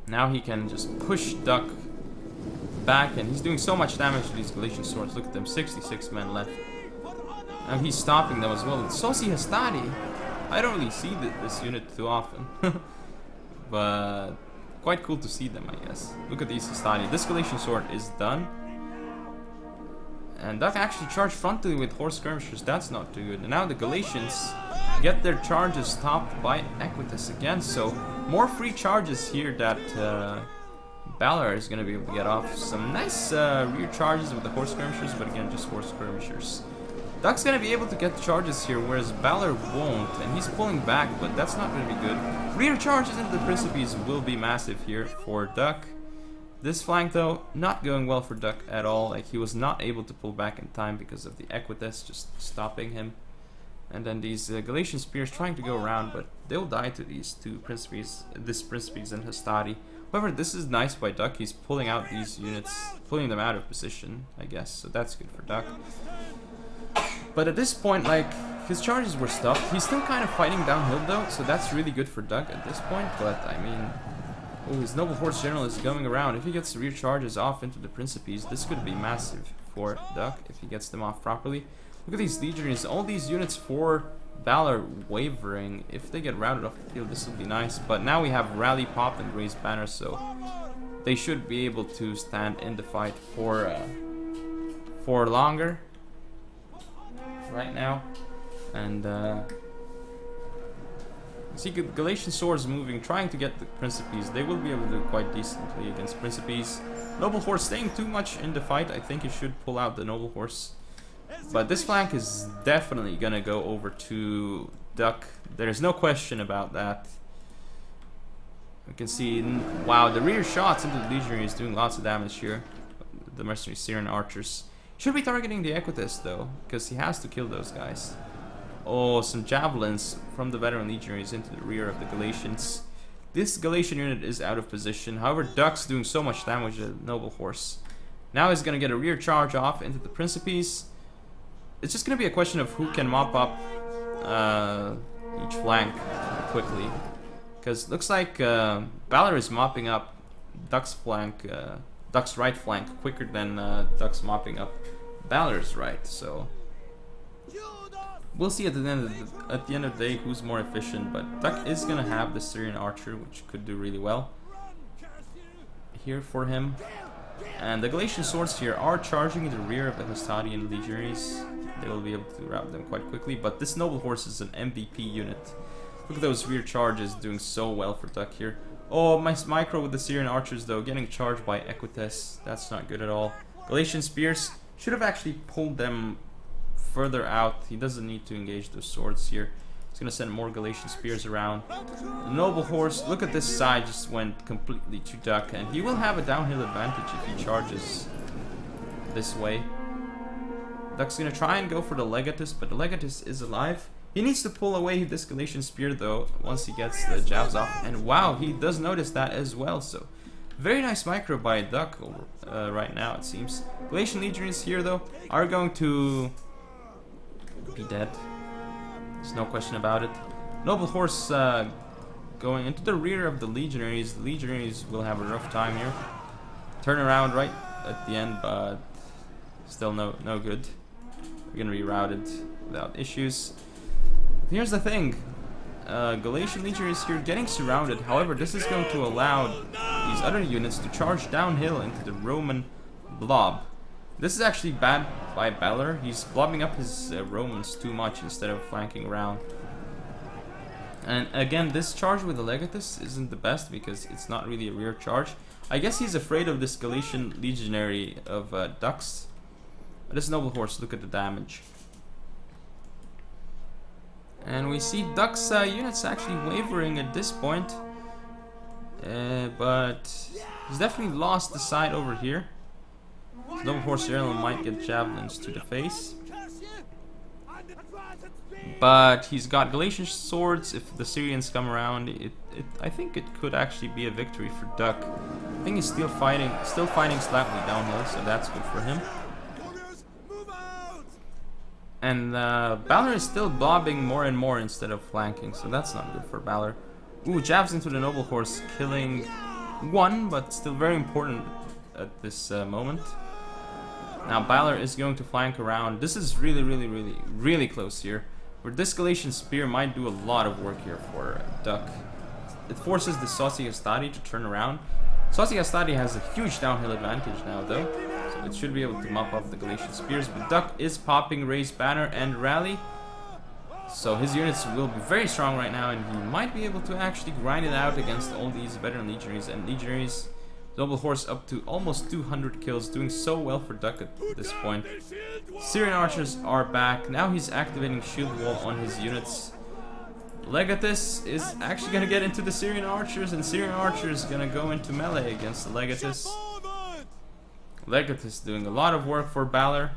Now he can just push Duck back, and he's doing so much damage to these Galatian swords. Look at them, 66 men left. Now he's stopping them as well. And so see Hastati. I don't really see this unit too often, but quite cool to see them, I guess. Look at these Hastati. This Galatian sword is done. And Duck actually charged frontally with horse skirmishers. That's not too good. And now the Galatians get their charges stopped by Equites again. So more free charges here that Balor is going to be able to get off. Some nice rear charges with the horse skirmishers, but again, just horse skirmishers. Duck's going to be able to get the charges here, whereas Balor won't. And he's pulling back, but that's not going to be good. Rear charges into the Principes will be massive here for Duck. This flank though, not going well for Duck at all. Like, he was not able to pull back in time because of the Equites just stopping him. And then these Galatian spears trying to go around, but they'll die to these two Principes, this Principes and Hastati. However, this is nice by Duck. He's pulling out these units, pulling them out of position, I guess. So that's good for Duck. But at this point, like, his charges were stuffed. He's still kind of fighting downhill though, so that's really good for Duck at this point. But I mean, oh, his Noble Horse General is going around. If he gets the rear charges off into the Principes, this could be massive for Duck if he gets them off properly. Look at these Legionaries, all these units for Balor wavering. If they get routed off the field, this will be nice. But now we have Rally Pop and Raised Banner, so they should be able to stand in the fight for longer right now. And see Galatian swords moving, trying to get the Principes. They will be able to do quite decently against Principes. Noble Horse staying too much in the fight. I think he should pull out the Noble Horse. But this flank is definitely gonna go over to Duck. There's no question about that. You can see, wow, the rear shots into the Legionary is doing lots of damage here. The Mercenary Syrian Archers. Should be targeting the Equites though, because he has to kill those guys. Oh, some javelins from the veteran Legionaries into the rear of the Galatians. This Galatian unit is out of position. However, Duck's doing so much damage to the Noble Horse. Now he's gonna get a rear charge off into the Principes. It's just gonna be a question of who can mop up each flank quickly. Because looks like Balor is mopping up Duck's flank, Duck's right flank quicker than Duck's mopping up Balor's right. So we'll see at the end of the day who's more efficient. But Duck is gonna have the Syrian Archer, which could do really well here for him. And the Galatian swords here are charging in the rear of the Hastati and Legionaries. They will be able to rout them quite quickly. But this Noble Horse is an MVP unit. Look at those rear charges doing so well for Duck here. Oh, my micro with the Syrian Archers though, getting charged by Equites. That's not good at all. Galatian Spears should have actually pulled them further out. He doesn't need to engage those swords here. He's gonna send more Galatian Spears around. The Noble Horse, look at this side, just went completely to Duck, and he will have a downhill advantage if he charges this way. Duck's gonna try and go for the Legatus, but the Legatus is alive. He needs to pull away this Galatian Spear though once he gets the jabs off, and wow, he does notice that as well. So very nice micro by Duck over, right now it seems. Galatian Legionaries here though are going to be dead. There's no question about it. Noble Horse going into the rear of the Legionaries. The Legionaries will have a rough time here. Turn around right at the end, but still no good. We're gonna be routed without issues. Here's the thing. Galatian Legionaries here getting surrounded. However, this is going to allow these other units to charge downhill into the Roman blob. This is actually bad by Balor. He's blobbing up his Romans too much instead of flanking around. And again, this charge with the Legatus isn't the best because it's not really a rear charge. I guess he's afraid of this Galatian Legionary of Ducks. But this Noble Horse, look at the damage. And we see Duck's units actually wavering at this point. But he's definitely lost the side over here. Noble Horse General might get javelins to the face. But he's got Galatian swords. If the Syrians come around, I think it could actually be a victory for Duck. I think he's still fighting slightly downhill, so that's good for him. And Balor is still blobbing more and more instead of flanking, so that's not good for Balor. Ooh, jabs into the Noble Horse, killing one, but still very important at this moment. Now Balor is going to flank around. This is really close here. Where this Galatian Spear might do a lot of work here for Duck. It forces the Saucy Hastati to turn around. Saucy Hastati has a huge downhill advantage now though. So it should be able to mop up the Galatian Spears. But Duck is popping Raised Banner and Rally. So his units will be very strong right now, and he might be able to actually grind it out against all these veteran Legionaries. And Legionaries, Noble Horse up to almost 200 kills, doing so well for Duck at this point. Syrian Archers are back. Now he's activating Shield Wall on his units. Legatus is actually going to get into the Syrian Archers, and Syrian Archers going to go into melee against the Legatus. Legatus doing a lot of work for Balor.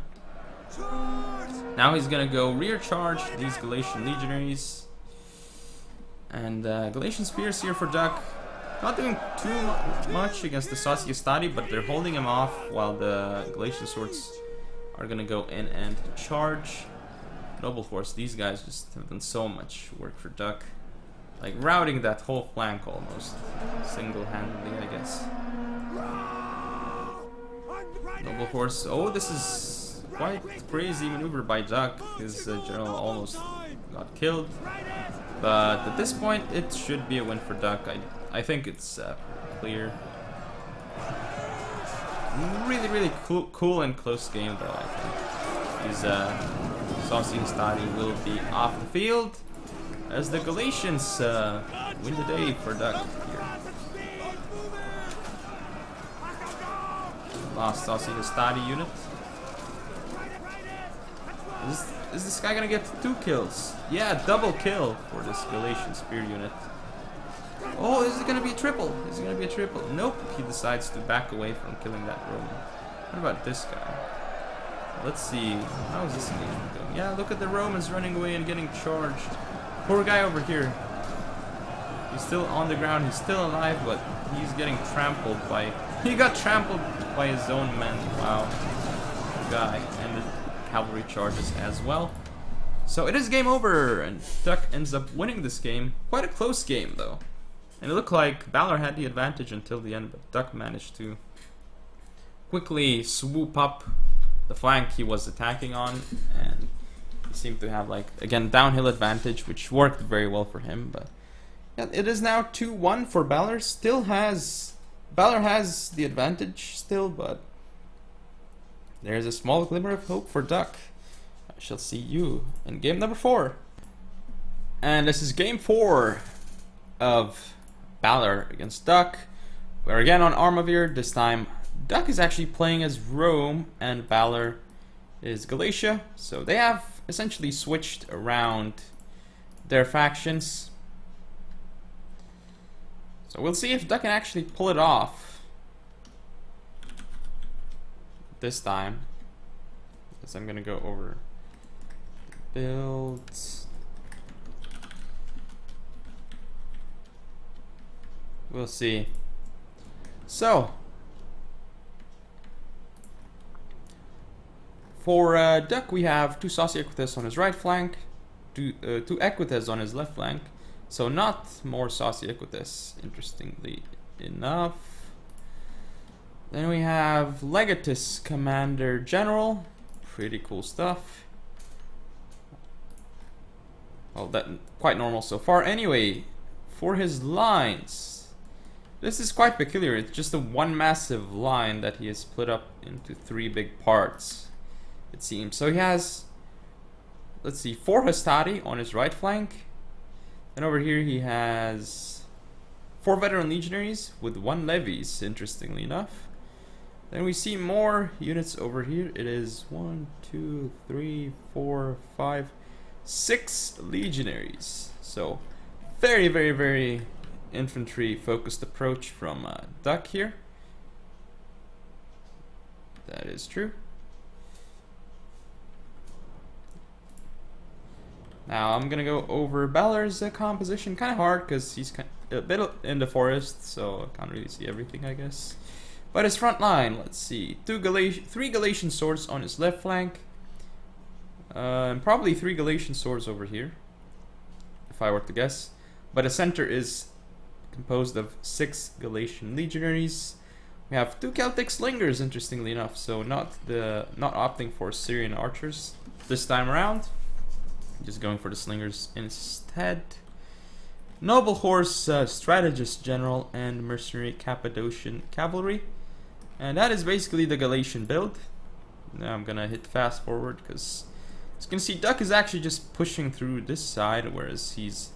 Now he's gonna go rear charge these Galatian legionaries. And Galatian Spears here for Duck. Not doing too much against the Saucy Astadi, but they're holding him off while the Galatian Swords are gonna go in and charge. Noble Force, these guys just have done so much work for Duck. Like routing that whole flank almost. Single-handedly, I guess. Noble Force, oh, this is quite crazy maneuver by Duck. His general almost got killed. But at this point, it should be a win for Duck. I think it's clear. Really, really cool and close game, though, I think. His Saucy Astadi will be off the field as the Galatians win the day for Duck here. Lost Saucy Astadi unit. Is this guy gonna get 2 kills? Yeah, double kill for this Galatian Spear unit. Oh, is it gonna be a triple? Is it gonna be a triple? Nope, he decides to back away from killing that Roman. What about this guy? Let's see, how is this engagement going? Yeah, look at the Romans running away and getting charged. Poor guy over here. He's still on the ground, he's still alive, but he's getting trampled by... He got trampled by his own men. Wow. Guy. And the cavalry charges as well. So it is game over, and Duck ends up winning this game. Quite a close game, though. And it looked like Balor had the advantage until the end, but Duck managed to quickly swoop up the flank he was attacking on, and he seemed to have, like, again, downhill advantage, which worked very well for him. But yeah, it is now 2-1 for Balor. Balor has the advantage still, but there's a small glimmer of hope for Duck. I shall see you in game number 4. And this is game 4 of Balor against Duck. We're again on Armavir. This time Duck is actually playing as Rome and Balor is Galatia. So they have essentially switched around their factions. So we'll see if Duck can actually pull it off this time. Because I'm gonna go over builds. We'll see. So for Duck, we have 2 Saucy Equites on his right flank, 2 Equites on his left flank. So not more Saucy Equites, interestingly enough. Then we have Legatus Commander General. Pretty cool stuff. Well, that quite normal so far. Anyway, for his lines, this is quite peculiar. It's just a one massive line that he has split up into 3 big parts, it seems. So he has, let's see, 4 Hastati on his right flank. And over here he has 4 veteran legionaries with 1 levies, interestingly enough. Then we see more units over here. It is 1, 2, 3, 4, 5, 6 legionaries. So very, very, very infantry focused approach from Duck here. That is true. Now I'm gonna go over Balor's composition. Kind of hard because he's a bit in the forest, so I can't really see everything, I guess. But his front line, let's see, 3 Galatian swords on his left flank, and probably 3 Galatian swords over here, if I were to guess. But the center is composed of 6 Galatian legionaries. We have 2 Celtic slingers, interestingly enough, so not opting for Syrian archers this time around. Just going for the slingers instead. Noble horse, strategist general, and mercenary Cappadocian cavalry. And that is basically the Galatian build. Now I'm gonna hit fast forward because as you can see, Duck is actually just pushing through this side, whereas he's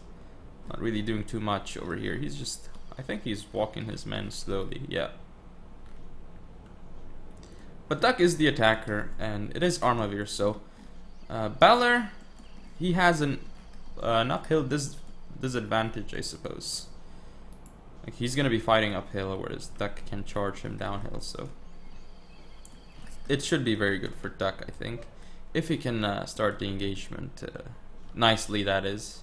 not really doing too much over here. He's just, I think he's walking his men slowly, yeah. But Duck is the attacker, and it is Armavir, so Balor, he has an uphill disadvantage, I suppose. Like, he's gonna be fighting uphill, whereas Duck can charge him downhill, so it should be very good for Duck, I think. If he can start the engagement nicely, that is.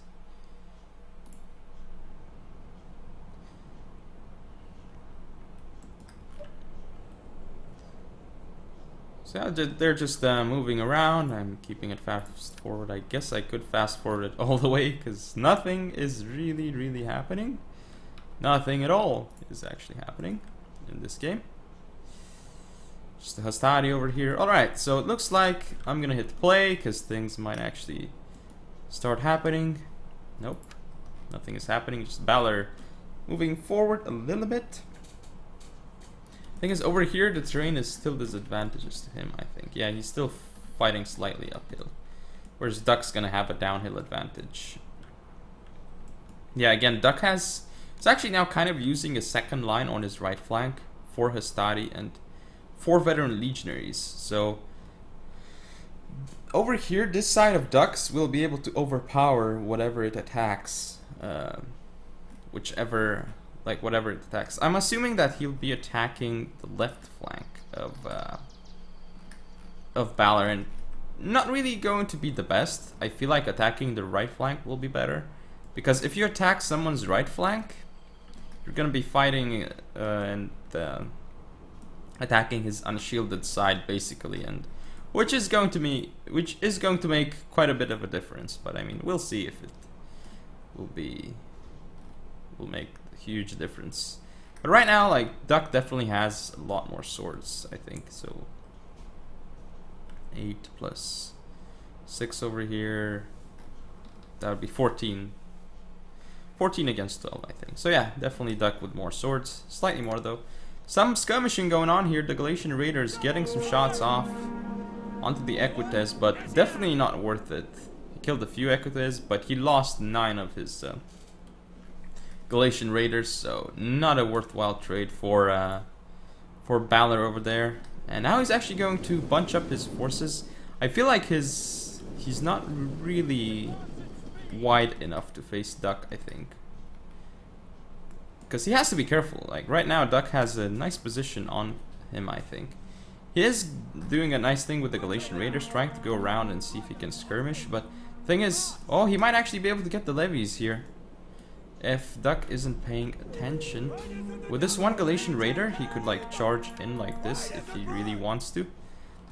So they're just moving around. I'm keeping it fast forward. I guess I could fast forward it all the way because nothing is really happening. Nothing at all is actually happening in this game. Just the Hastati over here. Alright, so it looks like I'm gonna hit play because things might actually start happening. Nope. Nothing is happening. Just Balor moving forward a little bit. Thing is, over here the terrain is still disadvantageous to him, I think. Yeah, he's still fighting slightly uphill. Whereas Duck's gonna have a downhill advantage. Yeah, again, Duck has... He's actually now kind of using a second line on his right flank for Hastati and 4 veteran legionaries. So over here, this side of Ducks will be able to overpower whatever it attacks, whatever it attacks. I'm assuming that he'll be attacking the left flank of Balor, and not really going to be the best. I feel like attacking the right flank will be better, because if you attack someone's right flank, you're gonna be fighting and attacking his unshielded side basically, and which is going to make quite a bit of a difference. But I mean, we'll see if it will make a huge difference. But right now, like, Duck definitely has a lot more swords, I think. So 8 plus 6 over here, that would be 14. 14 against 12, I think. So yeah, definitely Duck with more swords. Slightly more though. Some skirmishing going on here. The Galatian Raiders getting some shots off onto the Equites, but definitely not worth it. He killed a few Equites, but he lost 9 of his Galatian Raiders, so not a worthwhile trade for Balor over there. And now he's actually going to bunch up his forces. I feel like he's not really wide enough to face Duck, I think. Because he has to be careful. Like, right now, Duck has a nice position on him, I think. He is doing a nice thing with the Galatian Raiders, trying to go around and see if he can skirmish. But the thing is, oh, he might actually be able to get the levies here if Duck isn't paying attention. With this one Galatian Raider, he could, like, charge in like this if he really wants to.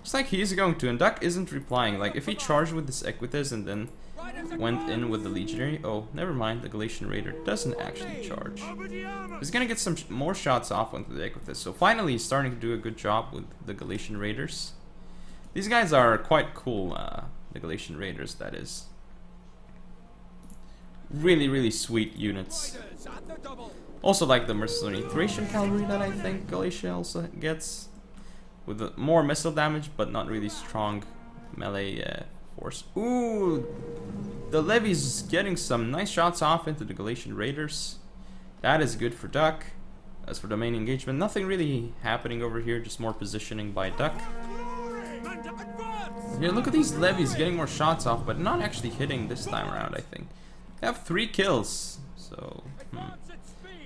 Just like he's going to, and Duck isn't replying. Like, if he charged with this Equites and then went in with the Legionary... Oh, never mind, the Galatian Raider doesn't actually charge. He's gonna get some more shots off onto the Equites. So finally, he's starting to do a good job with the Galatian Raiders. These guys are quite cool, the Galatian Raiders, that is. Really sweet units. Also like the Mercenary Thracian Cavalry that I think Galatia also gets. With more missile damage, but not really strong melee force. Ooh! The Levy's getting some nice shots off into the Galatian Raiders. That is good for Duck. As for the main engagement, nothing really happening over here, just more positioning by Duck. Here, look at these Levies getting more shots off, but not actually hitting this time around, I think. They have 3 kills, so...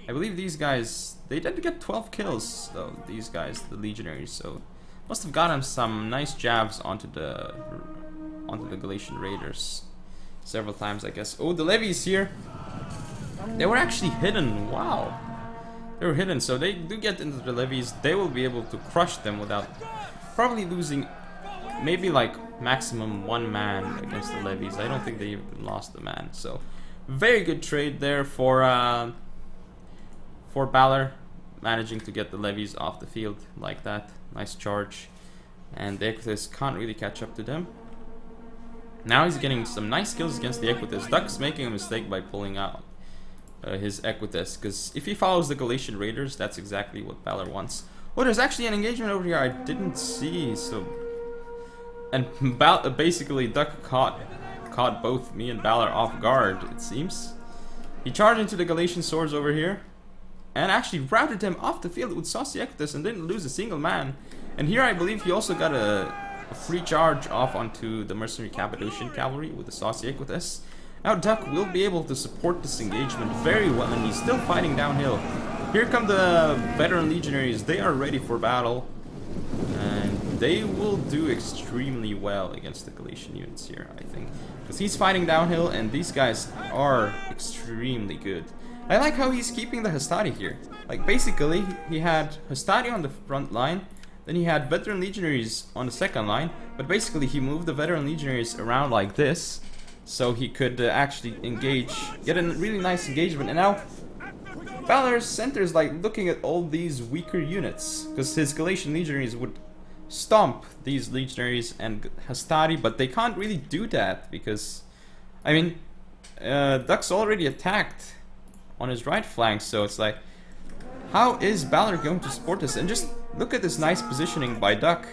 I believe these guys, they did get 12 kills, though, these guys, the Legionaries, so... Must have gotten some nice jabs onto the Galatian Raiders. Several times, I guess. Oh, the Levies here! They were actually hidden, wow! They were hidden, so they do get into the Levies. They will be able to crush them without probably losing maybe like maximum 1 man against the Levies. I don't think they even lost a man, so... Very good trade there for Balor, managing to get the Levies off the field like that. Nice charge, and the Equites can't really catch up to them. Now he's getting some nice kills against the Equites. Duck's making a mistake by pulling out his Equites, because if he follows the Galatian Raiders, that's exactly what Balor wants. Oh, there's actually an engagement over here I didn't see, so... And basically Duck caught both me and Balor off guard, it seems. He charged into the Galatian swords over here and actually routed him off the field with Saucy Equites and didn't lose a single man. And here I believe he also got a free charge off onto the Mercenary Cappadocian Cavalry with the Saucy Equites. Now Duck will be able to support this engagement very well, and he's still fighting downhill. Here come the veteran legionaries. They are ready for battle. And they will do extremely well against the Galatian units here, I think. Because he's fighting downhill, and these guys are extremely good. I like how he's keeping the Hastati here. Like, basically, he had Hastati on the front line, then he had Veteran Legionaries on the second line, but basically he moved the Veteran Legionaries around like this, so he could actually engage, get a really nice engagement. And now Balor's center is like looking at all these weaker units, because his Galatian Legionaries would stomp these Legionaries and Hastati, but they can't really do that because, I mean, Duck's already attacked on his right flank, so it's like, how is Balor going to support this? And just look at this nice positioning by Duck.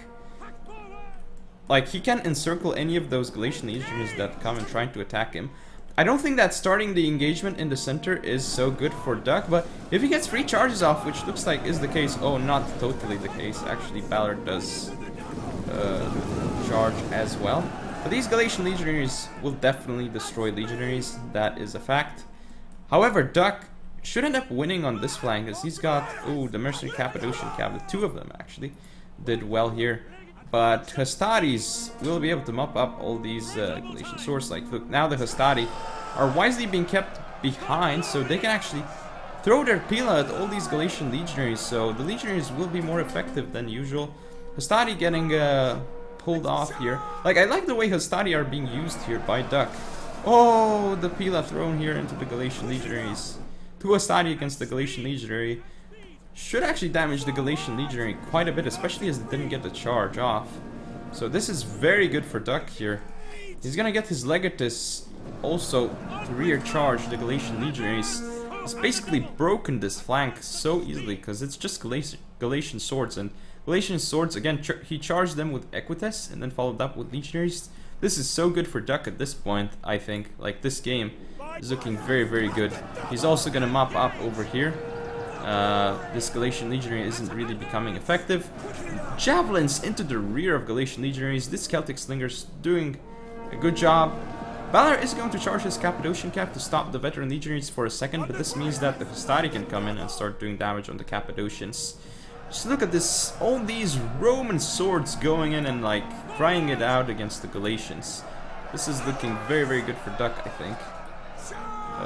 Like, he can encircle any of those Galatian Legionaries that come and trying to attack him. I don't think that starting the engagement in the center is so good for Duck, but if he gets free charges off, which looks like is the case, oh, not totally the case, actually Balor does charge as well. But these Galatian Legionaries will definitely destroy Legionaries, that is a fact. However, Duck should end up winning on this flank, as he's got, ooh, the Mercenary Cappadocian Cav, the two of them actually did well here. But Hastatis will be able to mop up all these Galatian swords. Like, look, now the Hastati are wisely being kept behind, so they can actually throw their Pila at all these Galatian Legionaries, so the Legionaries will be more effective than usual. Hastati getting pulled off here. Like, I like the way Hastati are being used here by Duck. Oh, the Pila thrown here into the Galatian Legionaries. 2 Hastati against the Galatian Legionary should actually damage the Galatian Legionary quite a bit, especially as it didn't get the charge off. So this is very good for Duck here. He's gonna get his Legatus also to rear charge the Galatian Legionaries. He's basically broken this flank so easily because it's just Galatian swords, and Galatian swords, again, he charged them with Equites and then followed up with Legionaries. This is so good for Duck at this point, I think. Like, this game is looking very, very good. He's also gonna mop up over here. This Galatian Legionary isn't really becoming effective. Javelins into the rear of Galatian Legionaries. This Celtic Slinger's doing a good job. Balor is going to charge his Cappadocian Cap to stop the Veteran Legionaries for a second, but this means that the Hastati can come in and start doing damage on the Cappadocians. Just look at this, all these Roman swords going in and like crying it out against the Galatians. This is looking very, very good for Duck, I think.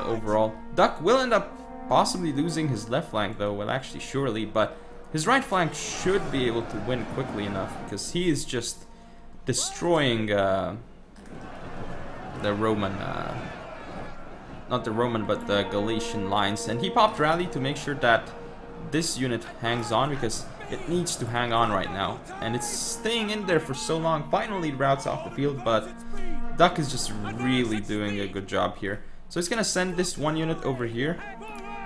Overall, Duck will end up possibly losing his left flank though, well actually surely, but his right flank should be able to win quickly enough because he is just destroying the Roman, not the Roman but the Galatian lines, and he popped rally to make sure that this unit hangs on because it needs to hang on right now, and it's staying in there for so long. Finally it routes off the field, but Duck is just really doing a good job here. So he's gonna send this one unit over here,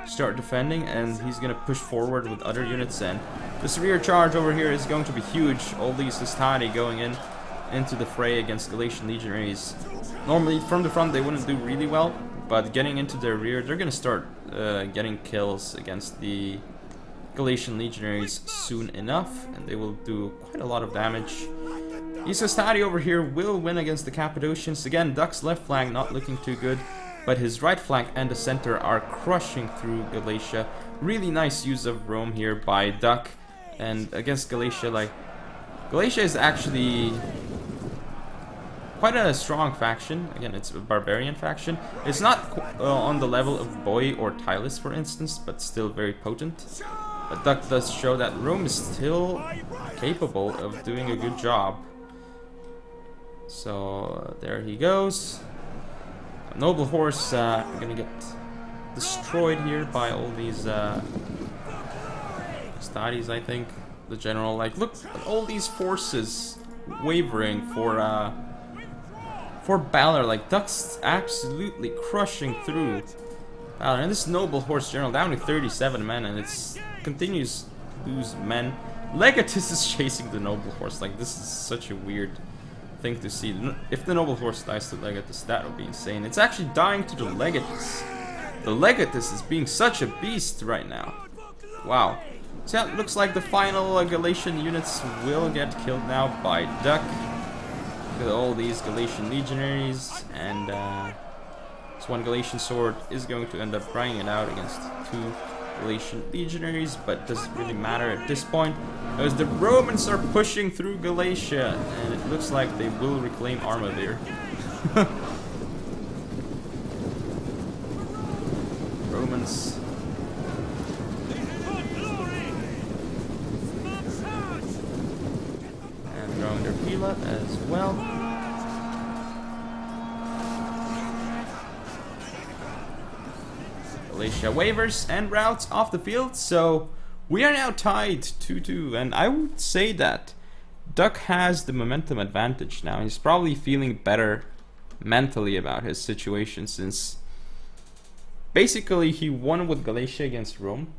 start defending, and he's gonna push forward with other units, and this rear charge over here is going to be huge. All these Hastati going into the fray against Galatian Legionaries. Normally from the front they wouldn't do really well, but getting into their rear, they're gonna start getting kills against the Galatian Legionaries soon enough, and they will do quite a lot of damage. These Hastati over here will win against the Cappadocians. Again, Duck's left flank not looking too good, but his right flank and the center are crushing through Galatia. Really nice use of Rome here by Duck, and against Galatia, like, Galatia is actually quite a strong faction. Again, it's a barbarian faction. It's not on the level of Boy or Tylus, for instance, but still very potent. But Duck does show that Rome is still capable of doing a good job. So there he goes. A noble horse gonna get destroyed here by all these Hastadis, I think. The general, like, look at all these forces wavering for Balor. Like, Duck's absolutely crushing through Balor, and this noble horse general down to 37 men, and it's continues to lose men. Legatus is chasing the noble horse. Like, this is such a weird thing to see. If the noble horse dies to Legatus, that would be insane. It's actually dying to the Legatus. The Legatus is being such a beast right now. Wow. So yeah, it looks like the final Galatian units will get killed now by Duck. Look at all these Galatian legionaries, and this one Galatian sword is going to end up crying it out against 2 Galatian legionaries, but doesn't really matter at this point, because the Romans are pushing through Galatia, and it looks like they will reclaim Armavir. Romans. And throwing their Pila as well. Galatia wavers and routes off the field, so we are now tied 2-2, and I would say that Duck has the momentum advantage now. He's probably feeling better mentally about his situation, since basically he won with Galatia against Rome,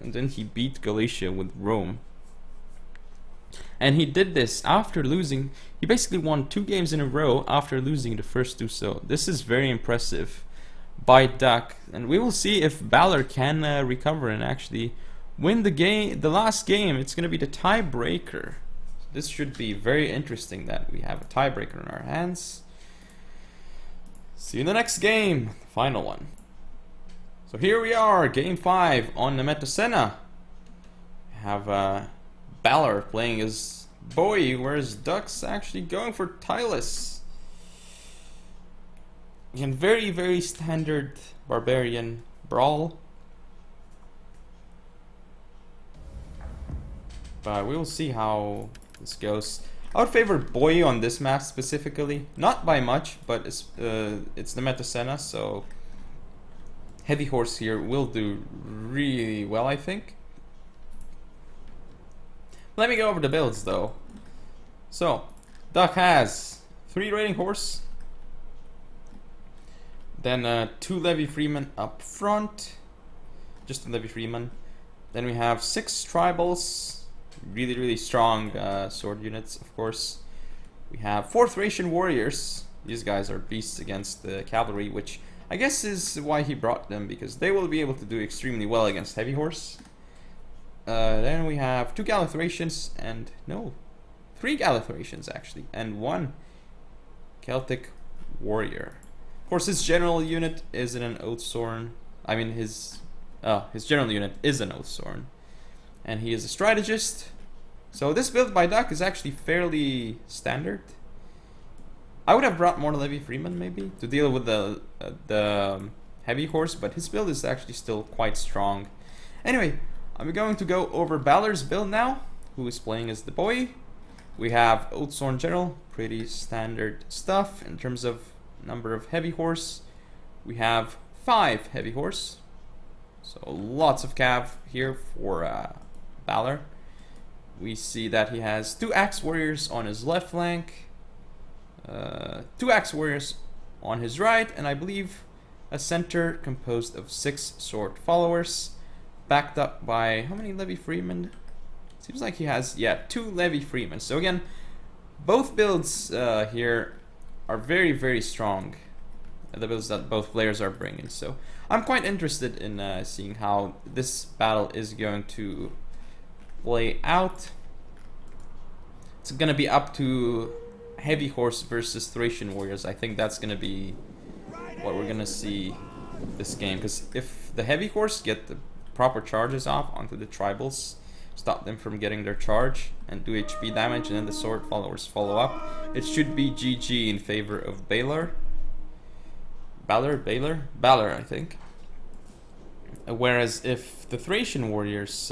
and then he beat Galatia with Rome. And he did this after losing. He basically won 2 games in a row after losing the first 2, so this is very impressive by Duck, and we will see if Balor can recover and actually win the game. The last game, it's going to be the tiebreaker. This should be very interesting that we have a tiebreaker in our hands. See you in the next game, the final one. So here we are, game 5 on the Metasena. We have Balor playing as Boy, whereas Duck's actually going for Tylus. Again, very, very standard barbarian brawl. But we will see how this goes. I would favor Boy on this map specifically. Not by much, but it's the Metasena, so Heavy Horse here will do really well, I think. Let me go over the builds though. So, Duck has 3 Raiding Horse. Then 2 Levy Freemen up front. Just a Levy Freeman. Then we have 6 Tribals. Really, really strong sword units, of course. We have 4 Thracian Warriors. These guys are beasts against the cavalry, which I guess is why he brought them, because they will be able to do extremely well against Heavy Horse. Then we have 2 Galathracians and... no, 3 Galathracians actually, and 1 Celtic Warrior. Of course, his general unit is in an Oathsworn. I mean, his general unit is an Oathsworn, and he is a strategist. So this build by Duck is actually fairly standard. I would have brought more Levy Freeman maybe to deal with the Heavy Horse, but his build is actually still quite strong. Anyway, I'm going to go over Balor's build now, who is playing as the Boy. We have Oathsworn General, pretty standard stuff in terms of number of Heavy Horse. We have 5 Heavy Horse, so lots of cav here for Balor. We see that he has 2 Axe Warriors on his left flank, 2 Axe Warriors on his right, and I believe a center composed of 6 Sword Followers, backed up by how many Levy Freemen? Seems like he has, yeah, 2 Levy Freemen. So again, both builds here are very, very strong. The builds that both players are bringing. So I'm quite interested in seeing how this battle is going to play out. It's going to be up to Heavy Horse versus Thracian Warriors. I think that's going to be what we're going to see this game. Because if the Heavy Horse get the proper charges off onto the Tribals, stop them from getting their charge and do HP damage, and then the Sword Followers follow up, it should be GG in favor of Balor. Balor, I think. Whereas if the Thracian Warriors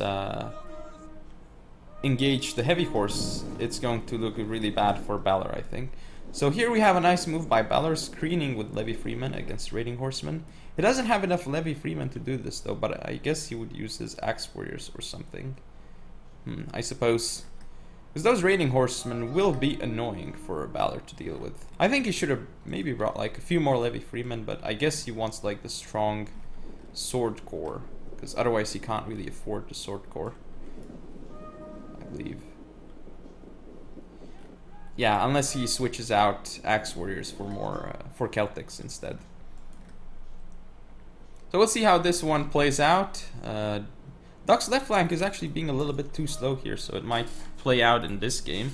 engage the Heavy Horse, it's going to look really bad for Balor, I think. So here we have a nice move by Balor, screening with Levy Freeman against Raiding Horsemen. He doesn't have enough Levy Freeman to do this though, but I guess he would use his Axe Warriors or something. I suppose. Because those Raiding Horsemen will be annoying for Balor to deal with. I think he should have maybe brought like a few more Levy Freemen, but I guess he wants like the strong Sword Core, because otherwise he can't really afford the Sword Core, I believe. Yeah, unless he switches out Axe Warriors for more for Celtics instead. So we'll see how this one plays out. Duck's left flank is actually being a little bit too slow here, so it might play out in this game.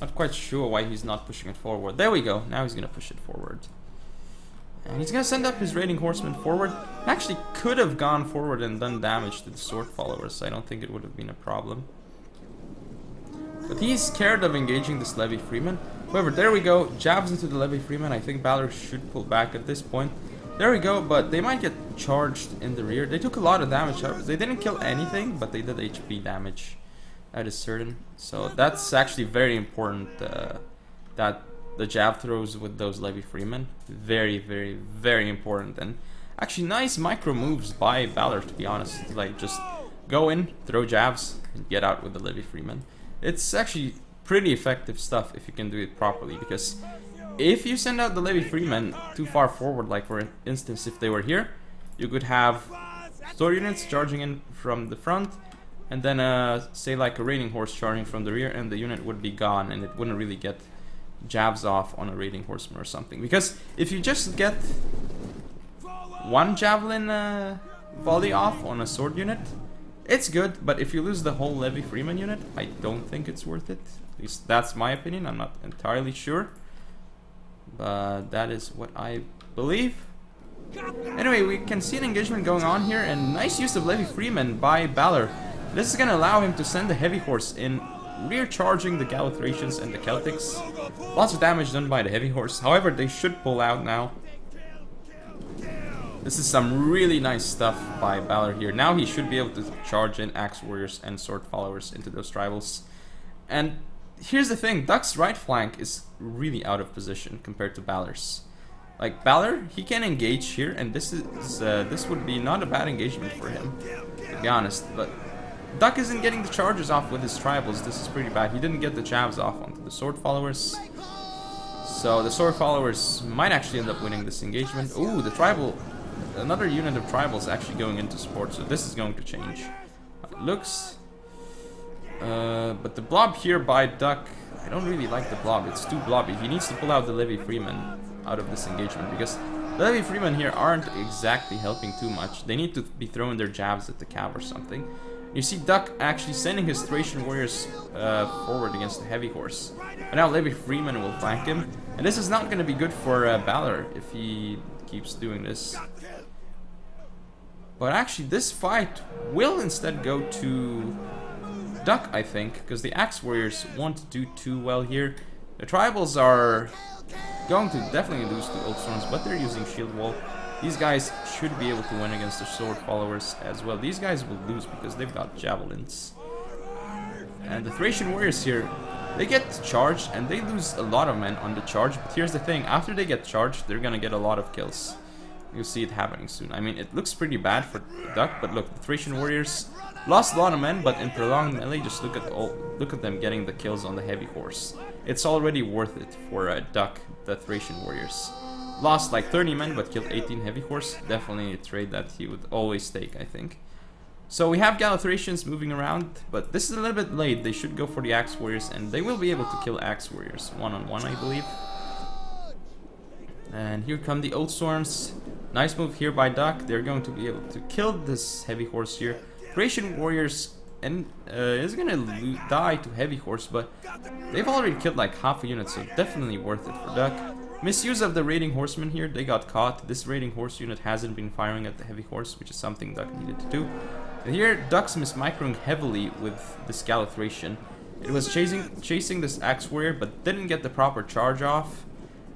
Not quite sure why he's not pushing it forward. There we go. Now he's gonna push it forward. And he's gonna send up his raiding horsemen forward. Actually could have gone forward and done damage to the sword followers. I don't think it would have been a problem. But he's scared of engaging this levy freeman. However, there we go. Jabs into the levy freeman. I think Balor should pull back at this point. There we go, but they might get charged in the rear. They took a lot of damage. They didn't kill anything, but they did HP damage. That is certain. So that's actually very important, that the jab throws with those levy freemen. Very, very, very important. And actually nice micro moves by Balor, to be honest. Like, just go in, throw jabs, and get out with the levy freeman. It's actually pretty effective stuff if you can do it properly, because if you send out the levy freemen too far forward, like for instance if they were here, you could have sword units charging in from the front, and then say like a raiding horse charging from the rear, and the unit would be gone and it wouldn't really get jabs off on a raiding horseman or something. Because if you just get one javelin volley off on a sword unit, it's good, but if you lose the whole levy freeman unit, I don't think it's worth it. At least that's my opinion. I'm not entirely sure, but that is what I believe. Anyway, we can see an engagement going on here, and nice use of levy freeman by Balor. This is going to allow him to send the heavy horse in, rear charging the Galathracians and the Celtics. Lots of damage done by the heavy horse. However, they should pull out now. This is some really nice stuff by Balor here. Now he should be able to charge in axe warriors and sword followers into those tribals. And here's the thing, Duck's right flank is really out of position compared to Balor's. Like, Balor, he can engage here, and this would be not a bad engagement for him, to be honest. But Duck isn't getting the charges off with his tribals. This is pretty bad. He didn't get the jabs off onto the sword followers. So the sword followers might actually end up winning this engagement. Ooh, the tribal, another unit of tribals actually going into support, so this is going to change. It looks. But the blob here by Duck, I don't really like the blob. It's too blobby. He needs to pull out the levy freeman out of this engagement, because the levy freemen here aren't exactly helping too much. They need to be throwing their jabs at the cav or something. You see Duck actually sending his Thracian warriors forward against the heavy horse. But now levy freeman will flank him, and this is not going to be good for Balor if he keeps doing this. But actually this fight will instead go to Duck, I think, because the axe warriors won't do too well here. The tribals are going to definitely lose to Old Storms, but they're using shield wall. These guys should be able to win against the sword followers as well. These guys will lose because they've got javelins. And the Thracian warriors here, they get charged and they lose a lot of men on the charge. But here's the thing, after they get charged, they're gonna get a lot of kills. You'll see it happening soon. I mean, it looks pretty bad for Duck, but look, the Thracian warriors lost a lot of men, but in prolonged melee, just look at them getting the kills on the heavy horse. It's already worth it for Duck, the Thracian warriors. Lost like 30 men, but killed 18 heavy horse. Definitely a trade that he would always take, I think. So we have Galathracians moving around, but this is a little bit late. They should go for the axe warriors, and they will be able to kill axe warriors one-on-one, I believe. And here come the Old Storms. Nice move here by Duck. They're going to be able to kill this heavy horse here. Thracian warriors and is gonna die to heavy horse, but they've already killed like half a unit, so definitely worth it for Duck. Misuse of the raiding horsemen here. They got caught. This raiding horse unit hasn't been firing at the heavy horse, which is something Duck needed to do. And here Duck's mismicroing heavily with this Galathracian. It was chasing this axe warrior, but didn't get the proper charge off.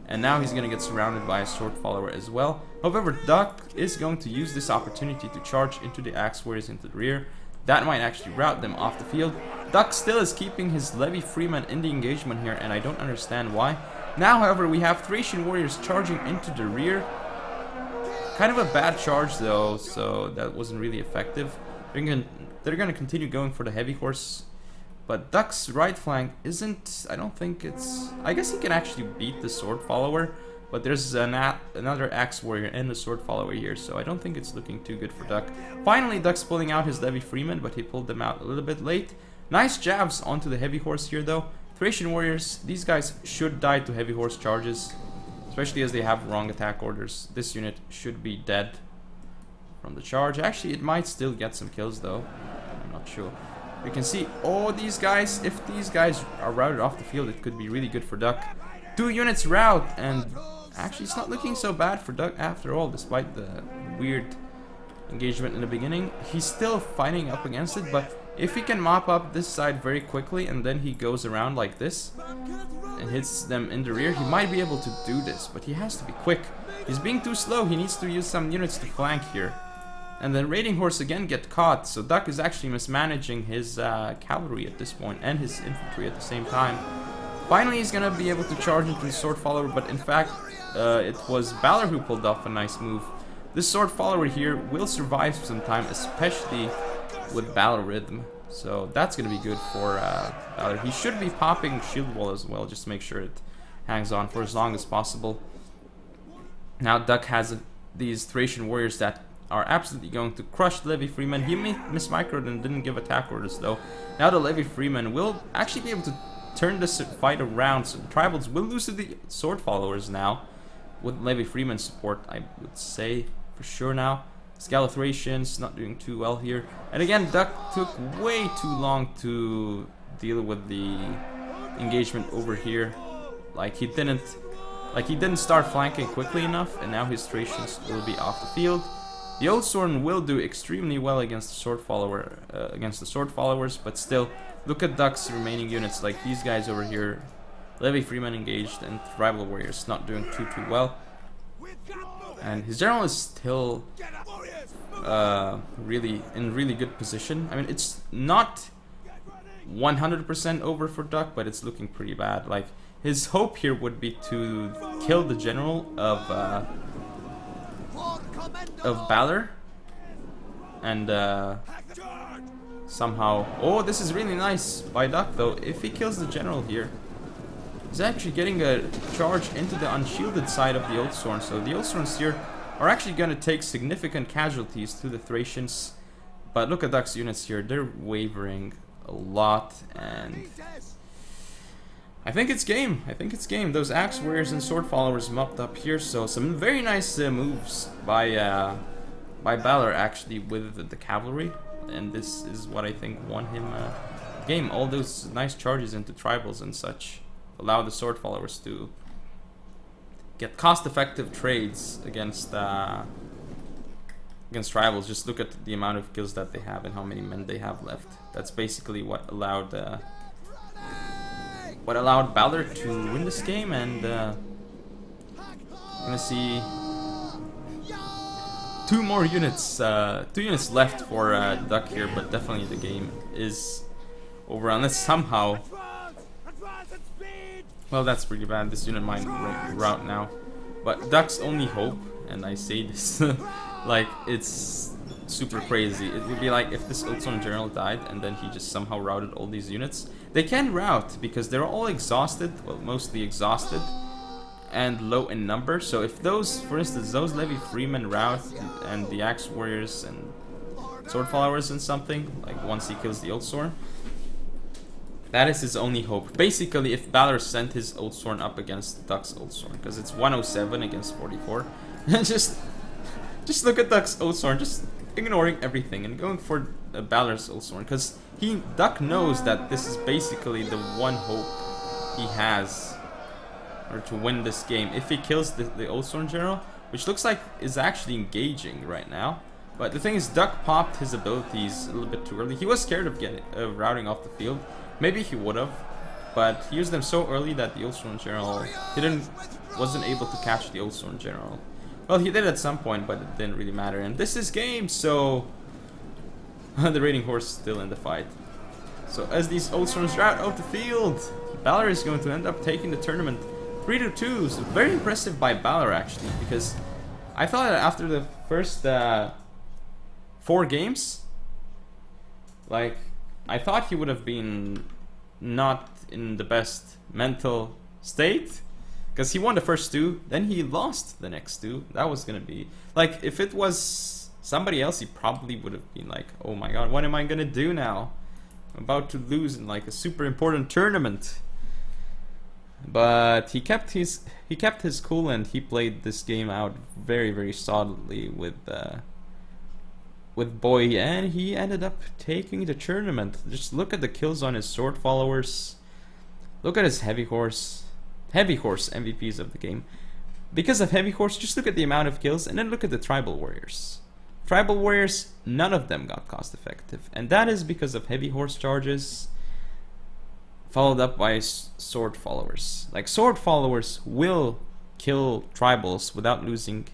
And now he's going to get surrounded by a sword follower as well. However, Duck is going to use this opportunity to charge into the axe warriors into the rear. That might actually rout them off the field. Duck still is keeping his levy freeman in the engagement here, and I don't understand why. Now, however, we have Thracian warriors charging into the rear. Kind of a bad charge though, so that wasn't really effective. They're going to continue going for the heavy horse. But Duck's right flank isn't, I don't think it's, I guess he can actually beat the sword follower. But there's another axe warrior and a sword follower here, so I don't think it's looking too good for Duck. Finally, Duck's pulling out his levy freeman, but he pulled them out a little bit late. Nice jabs onto the heavy horse here though. Thracian warriors, these guys should die to heavy horse charges, especially as they have wrong attack orders. This unit should be dead from the charge. Actually, it might still get some kills though, I'm not sure. You can see all these guys, if these guys are routed off the field, it could be really good for Duck. 2 units rout, and actually it's not looking so bad for Duck after all, despite the weird engagement in the beginning. He's still fighting up against it, but if he can mop up this side very quickly and then he goes around like this and hits them in the rear, he might be able to do this, but he has to be quick. He's being too slow. He needs to use some units to flank here. And then Raiding Horse again get caught, so Duck is actually mismanaging his cavalry at this point and his infantry at the same time. Finally he's gonna be able to charge into the Sword Follower, but in fact it was Balor who pulled off a nice move. This Sword Follower here will survive some time, especially with Balor Rhythm. So that's gonna be good for Balor. He should be popping Shield Wall as well, just to make sure it hangs on for as long as possible. Now Duck has these Thracian warriors that are absolutely going to crush the Levy Freeman. He mismicroed and didn't give attack orders though. Now the Levy Freeman will actually be able to turn this fight around, so the Tribals will lose to the Sword Followers now. With Levy Freeman support, I would say for sure now. Thracians not doing too well here. And again, Duck took way too long to deal with the engagement over here. Like he didn't start flanking quickly enough, and now his Thracians will be off the field. The Old Sword will do extremely well against the Sword Followers, but still, look at Duck's remaining units, like these guys over here. Levy Freeman engaged, and Tribal Warriors not doing too well. And his general is still really in really good position. I mean, it's not 100% over for Duck, but it's looking pretty bad. Like his hope here would be to kill the general of Balor, and somehow, oh, this is really nice by Duck though. If he kills the general here, he's actually getting a charge into the unshielded side of the Old Sworn. So the Old Sworns here are actually going to take significant casualties to the Thracians. But look at Duck's units here, they're wavering a lot, and I think it's game. Those Axe Warriors and Sword Followers mopped up here, so some very nice moves by Balor actually with the cavalry, and this is what I think won him the game. All those nice charges into Tribals and such allow the Sword Followers to get cost-effective trades against Tribals. Just look at the amount of kills that they have and how many men they have left. That's basically what allowed Balor to win this game, and I'm gonna see two units left for Duck here, but definitely the game is over unless somehow. Well, that's pretty bad. This unit might rout now, but Duck's only hope, and I say this like it's super crazy. It would be like if this Old Sworn General died and then he just somehow routed all these units. They can rout because they're all exhausted, well, mostly exhausted and low in number. So if those, for instance, those Levy Freemen rout and the Axe Warriors and Sword Followers and something, like once he kills the Old Sworn, that is his only hope. Basically, if Balor sent his Old Sworn up against Duck's Old Sworn, because it's 107 against 44, just look at Duck's Old Sworn, just ignoring everything and going for Balor's Old Sworn, because Duck knows that this is basically the one hope he has to win this game. If he kills the Old Sworn General, which looks like is actually engaging right now. But the thing is, Duck popped his abilities a little bit too early. He was scared of routing off the field. Maybe he would have, but he used them so early that the Old Sworn General wasn't able to catch the Old Sworn General. Well, he did at some point, but it didn't really matter. And this is game, so the Raiding Horse is still in the fight. So as these Old Sworns rout out the field, Balor is going to end up taking the tournament 3-2. So very impressive by Balor actually, because I thought that after the first 4 games, like, I thought he would have been not in the best mental state, because he won the first 2, then he lost the next 2. That was gonna be like, if it was somebody else, he probably would have been like, oh my god, what am I gonna do now? I'm about to lose in like a super important tournament. But he kept his cool, and he played this game out very solidly with Boy, and he ended up taking the tournament. Just look at the kills on his Sword Followers. Look at his Heavy Horse MVPs of the game. because of Heavy Horse, just look at the amount of kills and then look at the Tribal Warriors. Tribal Warriors, none of them got cost effective, and that is because of Heavy Horse charges followed up by Sword Followers. Like, Sword Followers will kill Tribals without losing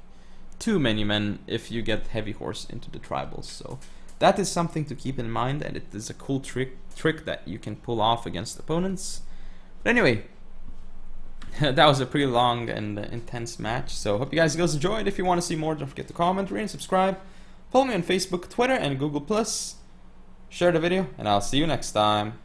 too many men if you get Heavy Horse into the Tribals. So that is something to keep in mind, and it is a cool trick that you can pull off against opponents. But anyway, that was a pretty long and intense match, so hope you guys enjoyed. If you want to see more, don't forget to comment, rate, and subscribe. Follow me on Facebook, Twitter, and Google+. Share the video, and I'll see you next time.